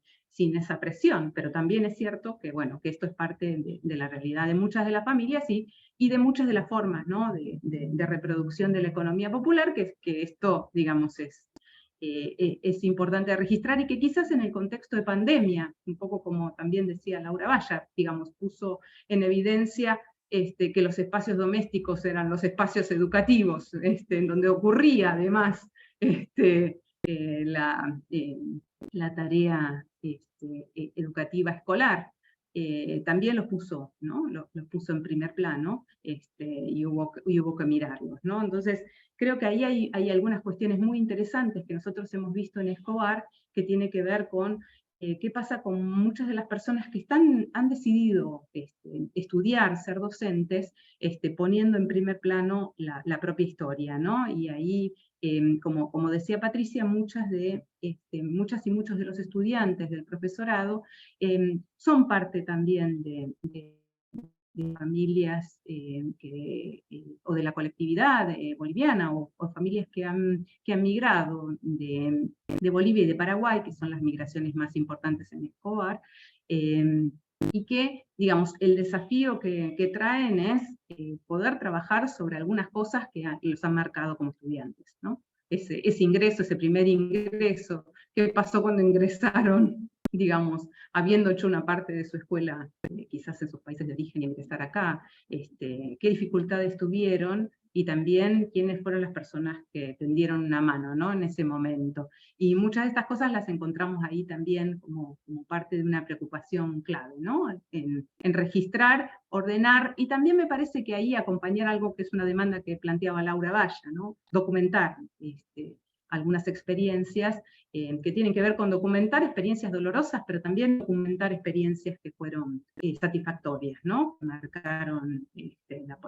esa presión, pero también es cierto que, bueno, que esto es parte de la realidad de muchas de las familias y de muchas de las formas, ¿no? de reproducción de la economía popular, que esto, digamos, es importante registrar, y que quizás en el contexto de pandemia, un poco como también decía Laura Valla, digamos, puso en evidencia que los espacios domésticos eran los espacios educativos, en donde ocurría además la tarea educativa escolar. También los puso, ¿no? Los puso en primer plano, y hubo que mirarlos, ¿no? Entonces, creo que ahí hay algunas cuestiones muy interesantes que nosotros hemos visto en Escobar, que tiene que ver con qué pasa con muchas de las personas que han decidido estudiar, ser docentes, poniendo en primer plano la propia historia, ¿no? Y ahí, como decía Patricia, muchas y muchos de los estudiantes del profesorado son parte también de familias o de la colectividad boliviana, o familias que han migrado de Bolivia y de Paraguay, que son las migraciones más importantes en Escobar, y que, digamos, el desafío que traen es poder trabajar sobre algunas cosas que los han marcado como estudiantes, ¿no? Ese ingreso, ese primer ingreso, qué pasó cuando ingresaron, digamos, habiendo hecho una parte de su escuela, quizás en sus países de origen, y ingresar acá, qué dificultades tuvieron, y también quiénes fueron las personas que tendieron una mano, ¿no? En ese momento. Y muchas de estas cosas las encontramos ahí también como parte de una preocupación clave, ¿no? En registrar, ordenar, y también me parece que ahí acompañar algo que es una demanda que planteaba Laura Valla, ¿no? Documentar algunas experiencias que tienen que ver con documentar experiencias dolorosas, pero también documentar experiencias que fueron satisfactorias, ¿no? Marcaron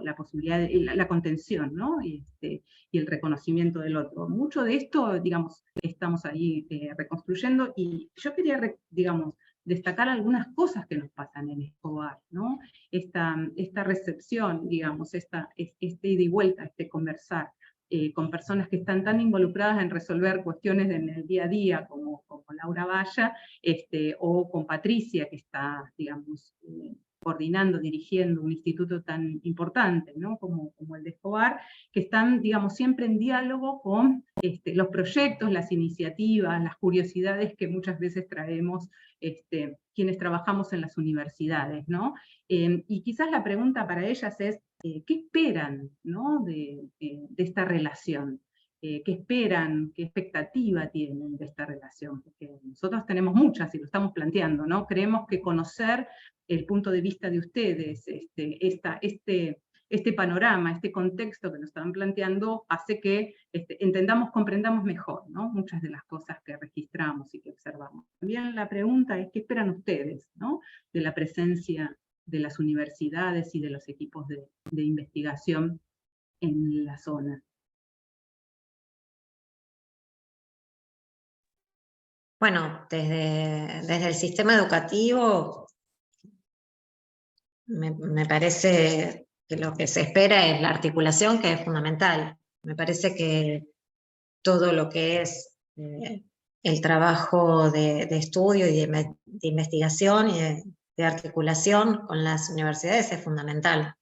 la posibilidad, la contención, ¿no? Y el reconocimiento del otro. Mucho de esto, digamos, estamos ahí reconstruyendo, y yo quería, digamos, destacar algunas cosas que nos pasan en Escobar, ¿no? Esta recepción, digamos, este ida y vuelta, conversar, con personas que están tan involucradas en resolver cuestiones en el día a día, como Laura Valla, o con Patricia, que está, digamos, coordinando, dirigiendo un instituto tan importante, ¿no? como el de Escobar, que están, digamos, siempre en diálogo con los proyectos, las iniciativas, las curiosidades que muchas veces traemos quienes trabajamos en las universidades, ¿no? Y quizás la pregunta para ellas es, ¿qué esperan, ¿no? de esta relación? ¿Qué esperan, qué expectativa tienen de esta relación? Porque nosotros tenemos muchas y lo estamos planteando, ¿no? Creemos que conocer el punto de vista de ustedes, este panorama, este contexto que nos están planteando, hace que entendamos, comprendamos mejor, ¿no? Muchas de las cosas que registramos y que observamos. También la pregunta es, ¿qué esperan ustedes, ¿no? de la presencia de las universidades y de los equipos de investigación en la zona? Bueno, desde el sistema educativo me parece que lo que se espera es la articulación, que es fundamental. Me parece que todo lo que es el trabajo de estudio y de investigación y de articulación con las universidades es fundamental.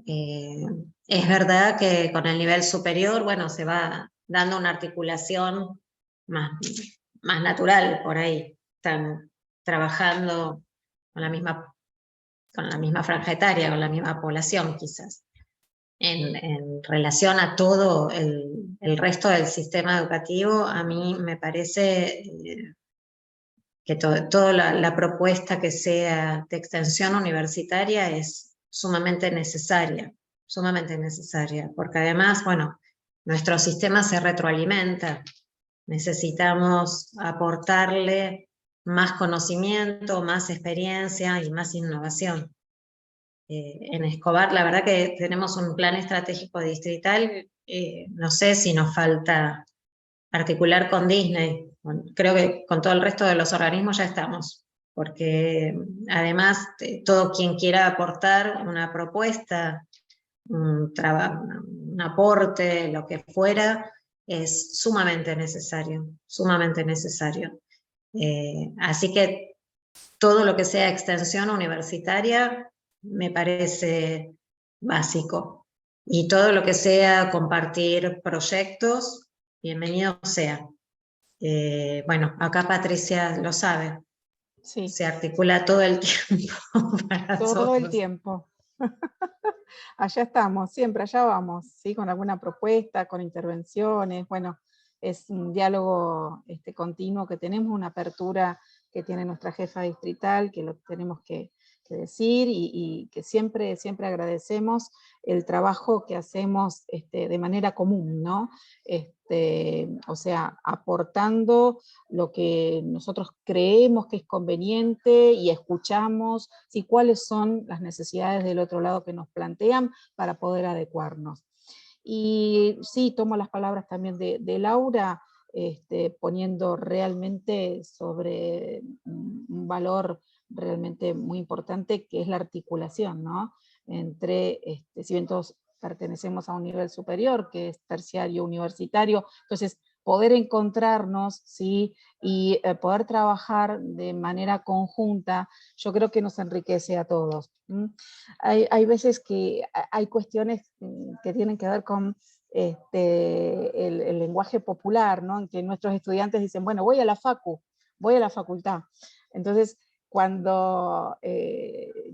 Es verdad que con el nivel superior, bueno, se va dando una articulación más natural por ahí. Están trabajando con la misma franja etaria, con la misma población quizás. En relación a todo el resto del sistema educativo, a mí me parece que toda la propuesta que sea de extensión universitaria es sumamente necesaria, porque además, bueno, nuestro sistema se retroalimenta, necesitamos aportarle más conocimiento, más experiencia y más innovación. En Escobar, la verdad que tenemos un plan estratégico distrital, no sé si nos falta articular con Disney, creo que con todo el resto de los organismos ya estamos, porque además todo quien quiera aportar una propuesta, un aporte, lo que fuera, es sumamente necesario, sumamente necesario. Así que todo lo que sea extensión universitaria me parece básico. Y todo lo que sea compartir proyectos, bienvenido sea. Bueno, acá Patricia lo sabe. Sí. Se articula todo el tiempo para todo el nosotros. tiempo. Allá estamos, siempre allá vamos, ¿sí? Con alguna propuesta, con intervenciones, bueno, es un diálogo continuo que tenemos, una apertura que tiene nuestra jefa distrital, que lo tenemos que decir y que siempre agradecemos el trabajo que hacemos de manera común, ¿no? O sea, aportando lo que nosotros creemos que es conveniente y escuchamos, ¿sí? Cuáles son las necesidades del otro lado que nos plantean para poder adecuarnos. Y sí, tomo las palabras también de Laura, poniendo realmente sobre un valor realmente muy importante, que es la articulación, ¿no? Entre, si bien todos pertenecemos a un nivel superior, que es terciario universitario, entonces poder encontrarnos, ¿sí? Y poder trabajar de manera conjunta, yo creo que nos enriquece a todos. Hay veces que hay cuestiones que tienen que ver con el lenguaje popular, ¿no? En que nuestros estudiantes dicen, bueno, voy a la facultad. Entonces, cuando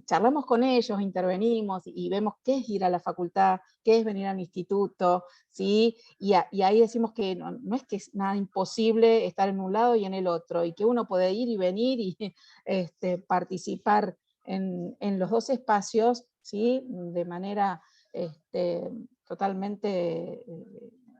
charlamos con ellos, intervenimos y vemos qué es ir a la facultad, qué es venir al instituto, ¿sí? Y ahí decimos que no es que es nada imposible estar en un lado y en el otro, y que uno puede ir y venir y participar en los dos espacios, ¿sí? De manera totalmente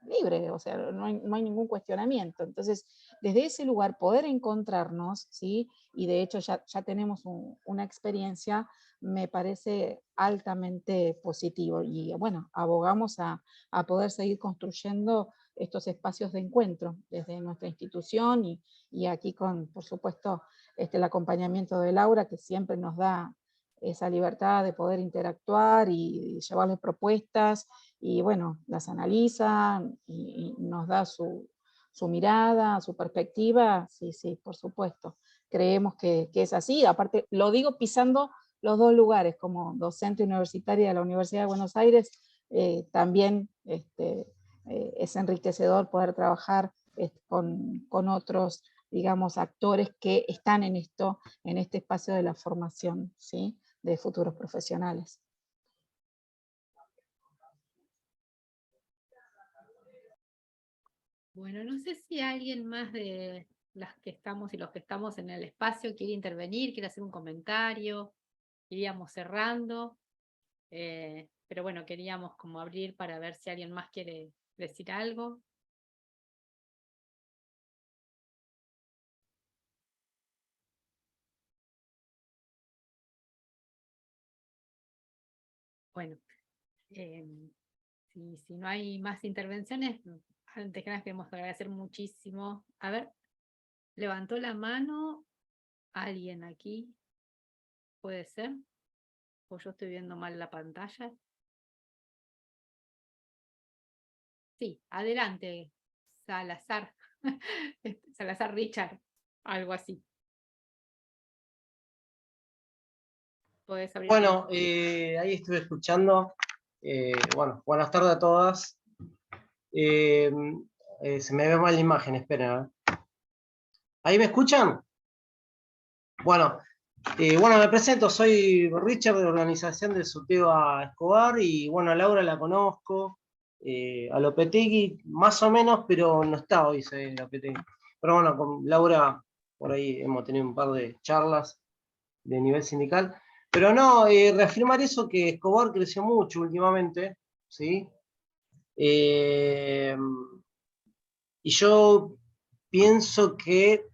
libre, o sea, no hay ningún cuestionamiento. Entonces, desde ese lugar poder encontrarnos, ¿sí? Y de hecho ya tenemos una experiencia, me parece altamente positivo. Y bueno, abogamos a poder seguir construyendo estos espacios de encuentro desde nuestra institución y aquí con, por supuesto, el acompañamiento de Laura, que siempre nos da esa libertad de poder interactuar y llevarles propuestas, y bueno, las analizan y nos da su mirada, su perspectiva. Sí, sí, por supuesto. Creemos que es así. Aparte, lo digo pisando los dos lugares, como docente universitaria de la Universidad de Buenos Aires, también es enriquecedor poder trabajar con otros, digamos, actores que están en esto, en este espacio de la formación, ¿sí?, de futuros profesionales. Bueno, no sé si alguien más de las que estamos y los que estamos en el espacio quiere intervenir, quiere hacer un comentario. Iríamos cerrando, pero bueno, queríamos como abrir para ver si alguien más quiere decir algo. Bueno, si no hay más intervenciones, antes que nada queremos agradecer muchísimo. A ver, levantó la mano alguien aquí, ¿puede ser? ¿O yo estoy viendo mal la pantalla? Sí, adelante, Salazar. Salazar Richard, algo así. Podés abrir. Bueno, ahí estuve escuchando. Bueno, buenas tardes a todas. Se me ve mal la imagen, espera. ¿Ahí me escuchan? Bueno, me presento, soy Richard de la organización de Sorteo a Escobar, y bueno, a Laura la conozco, a Lopetegui más o menos, pero no está hoy Lopetegui. Pero bueno, con Laura por ahí hemos tenido un par de charlas de nivel sindical. Pero no, reafirmar eso, que Escobar creció mucho últimamente, ¿sí? Y yo pienso que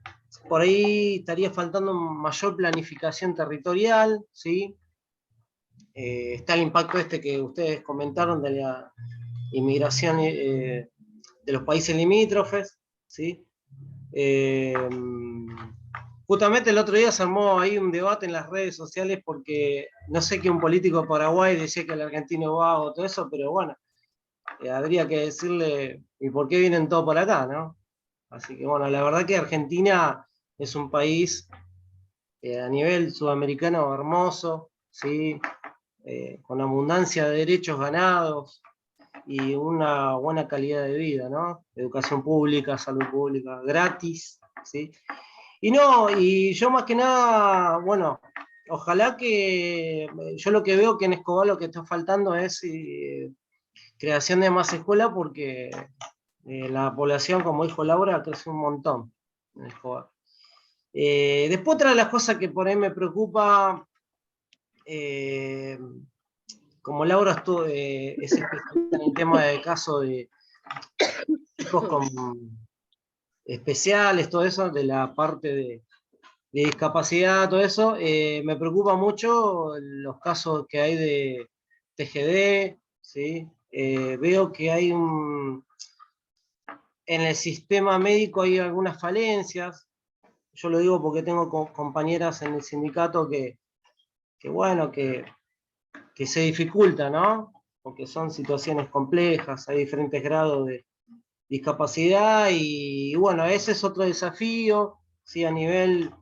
por ahí estaría faltando mayor planificación territorial, ¿sí? Está el impacto que ustedes comentaron de la inmigración de los países limítrofes, ¿sí? Justamente el otro día se armó ahí un debate en las redes sociales porque no sé que un político de Paraguay decía que el argentino va o todo eso, pero bueno, habría que decirle, ¿y por qué vienen todos por acá, no? Así que bueno, la verdad que Argentina es un país a nivel sudamericano hermoso, ¿sí? Con abundancia de derechos ganados y una buena calidad de vida, ¿no? Educación pública, salud pública, gratis, ¿sí? Y yo más que nada, bueno, ojalá que, yo lo que veo que en Escobar lo que está faltando es creación de más escuelas, porque la población, como dijo Laura, crece un montón en Escobar. Después otra de las cosas que por ahí me preocupa, como Laura es especialista en el tema de casos de chicos con especiales, todo eso, de la parte de discapacidad, todo eso, me preocupa mucho los casos que hay de TGD, ¿sí? Veo que hay en el sistema médico hay algunas falencias. Yo lo digo porque tengo compañeras en el sindicato bueno, que se dificulta, ¿no? Porque son situaciones complejas, hay diferentes grados de discapacidad, y bueno, ese es otro desafío, ¿sí? A nivel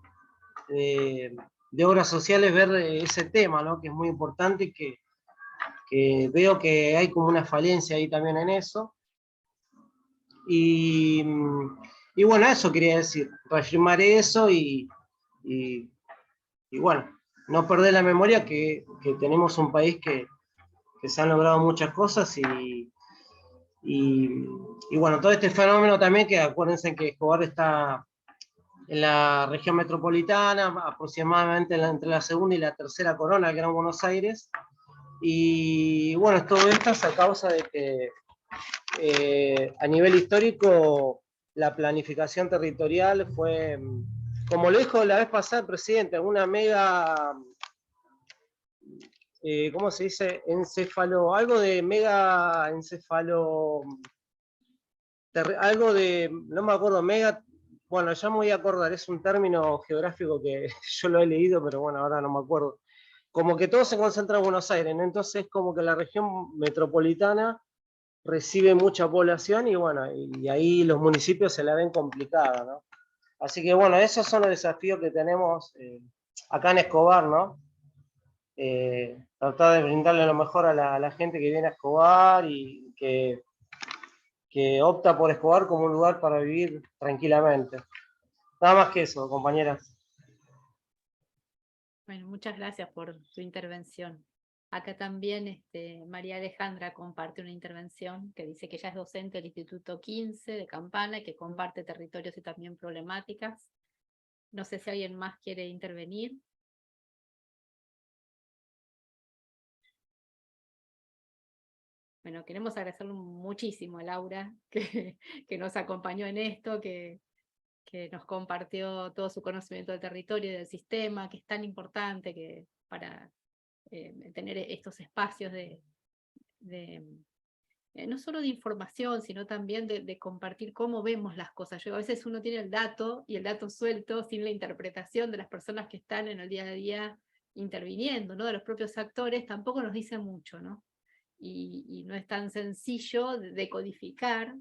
de obras sociales, ver ese tema, ¿no? Que es muy importante, y que veo que hay como una falencia ahí también en eso. Y bueno, eso quería decir, reafirmar eso y bueno, no perder la memoria que tenemos un país que se han logrado muchas cosas, y bueno, todo este fenómeno también, que acuérdense que Escobar está en la región metropolitana, aproximadamente entre la segunda y la tercera corona del Gran Buenos Aires, y bueno, todo esto es a causa de que a nivel histórico la planificación territorial fue, como lo dijo la vez pasada el presidente, una mega, ¿cómo se dice? Algo de mega encefalo, algo de, no me acuerdo, mega, bueno, ya me voy a acordar, es un término geográfico que yo lo he leído, pero bueno, ahora no me acuerdo. como que todo se concentra en Buenos Aires, ¿no? Entonces como que la región metropolitana recibe mucha población y bueno, y ahí los municipios se la ven complicada, ¿no? Así que bueno, esos son los desafíos que tenemos acá en Escobar, ¿no? Tratar de brindarle lo mejor a la gente que viene a Escobar y que opta por Escobar como un lugar para vivir tranquilamente. Nada más que eso, compañeras. Bueno, muchas gracias por tu intervención. Acá también María Alejandra comparte una intervención que dice que ella es docente del Instituto 15 de Campana y que comparte territorios y también problemáticas. No sé si alguien más quiere intervenir. Bueno, queremos agradecerle muchísimo a Laura que nos acompañó en esto, que nos compartió todo su conocimiento del territorio y del sistema, que es tan importante para tener estos espacios no solo de información, sino también de compartir cómo vemos las cosas. A veces uno tiene el dato, y el dato suelto, sin la interpretación de las personas que están en el día a día interviniendo, ¿no? De los propios actores, tampoco nos dice mucho, ¿no? Y no es tan sencillo decodificar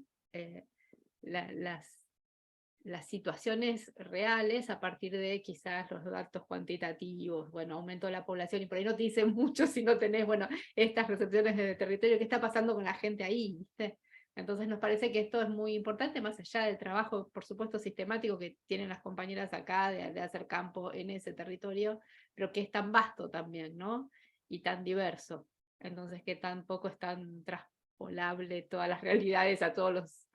las situaciones reales a partir de quizás los datos cuantitativos, bueno, aumento de la población, y por ahí no te dicen mucho si no tenés, bueno, estas recepciones de territorio, qué está pasando con la gente ahí, ¿viste? Entonces nos parece que esto es muy importante, más allá del trabajo, por supuesto, sistemático que tienen las compañeras acá de hacer campo en ese territorio, pero que es tan vasto también, ¿no? Y tan diverso. Entonces que tampoco es tan traspolable todas las realidades a todos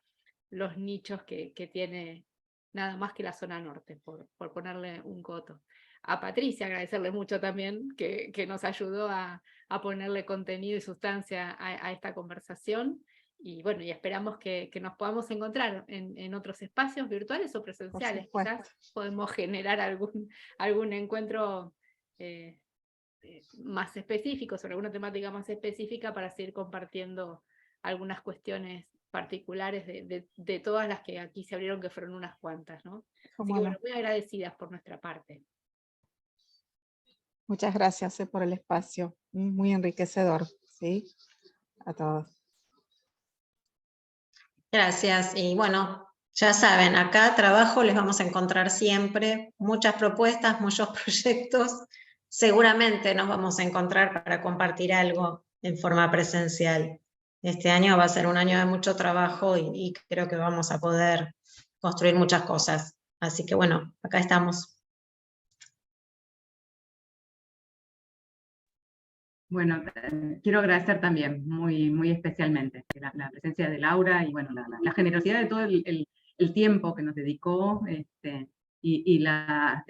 los nichos que tiene nada más que la zona norte, por ponerle un coto. A Patricia agradecerle mucho también que nos ayudó a ponerle contenido y sustancia a esta conversación, y bueno, y esperamos que nos podamos encontrar en otros espacios virtuales o presenciales. Quizás podemos generar algún encuentro más específico, sobre alguna temática más específica, para seguir compartiendo algunas cuestiones particulares de todas las que aquí se abrieron, que fueron unas cuantas, ¿no? Así que bueno, muy agradecidas por nuestra parte. Muchas gracias por el espacio, muy enriquecedor, ¿sí? A todos. Gracias, y bueno, ya saben, acá trabajo les vamos a encontrar siempre, muchas propuestas, muchos proyectos. Seguramente nos vamos a encontrar para compartir algo en forma presencial. Este año va a ser un año de mucho trabajo y creo que vamos a poder construir muchas cosas. Así que bueno, acá estamos. Bueno, quiero agradecer también muy especialmente la presencia de Laura y bueno, la generosidad de todo el tiempo que nos dedicó, y la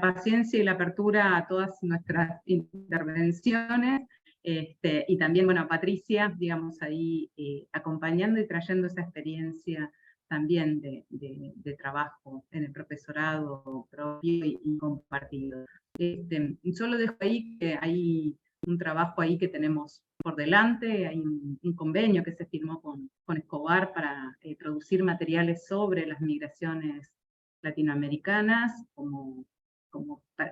paciencia y la apertura a todas nuestras intervenciones, y también, bueno, a Patricia, digamos, ahí acompañando y trayendo esa experiencia también de trabajo en el profesorado propio y compartido. Solo dejo ahí que hay un trabajo ahí que tenemos por delante, hay un convenio que se firmó con Escobar para producir materiales sobre las migraciones latinoamericanas,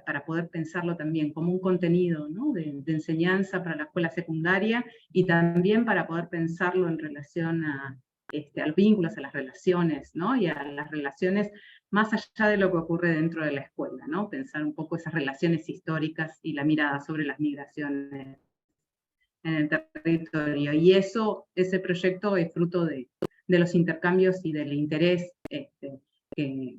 para poder pensarlo también como un contenido, ¿no? de enseñanza para la escuela secundaria, y también para poder pensarlo en relación a los vínculos, a las relaciones, ¿no? Y a las relaciones más allá de lo que ocurre dentro de la escuela, ¿no? Pensar un poco esas relaciones históricas y la mirada sobre las migraciones en el territorio. Y ese proyecto es fruto de los intercambios y del interés que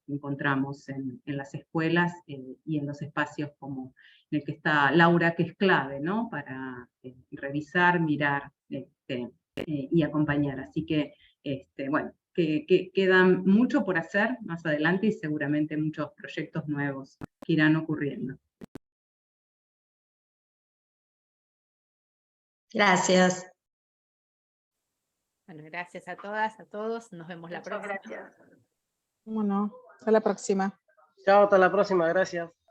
encontramos en las escuelas y en los espacios como en el que está Laura, que es clave, ¿no? Para revisar, mirar y acompañar. Así que, bueno, que quedan mucho por hacer más adelante y seguramente muchos proyectos nuevos que irán ocurriendo. Gracias. Bueno, gracias a todas, a todos. Nos vemos la próxima. Gracias. Bueno, hasta la próxima. Chao, hasta la próxima, gracias.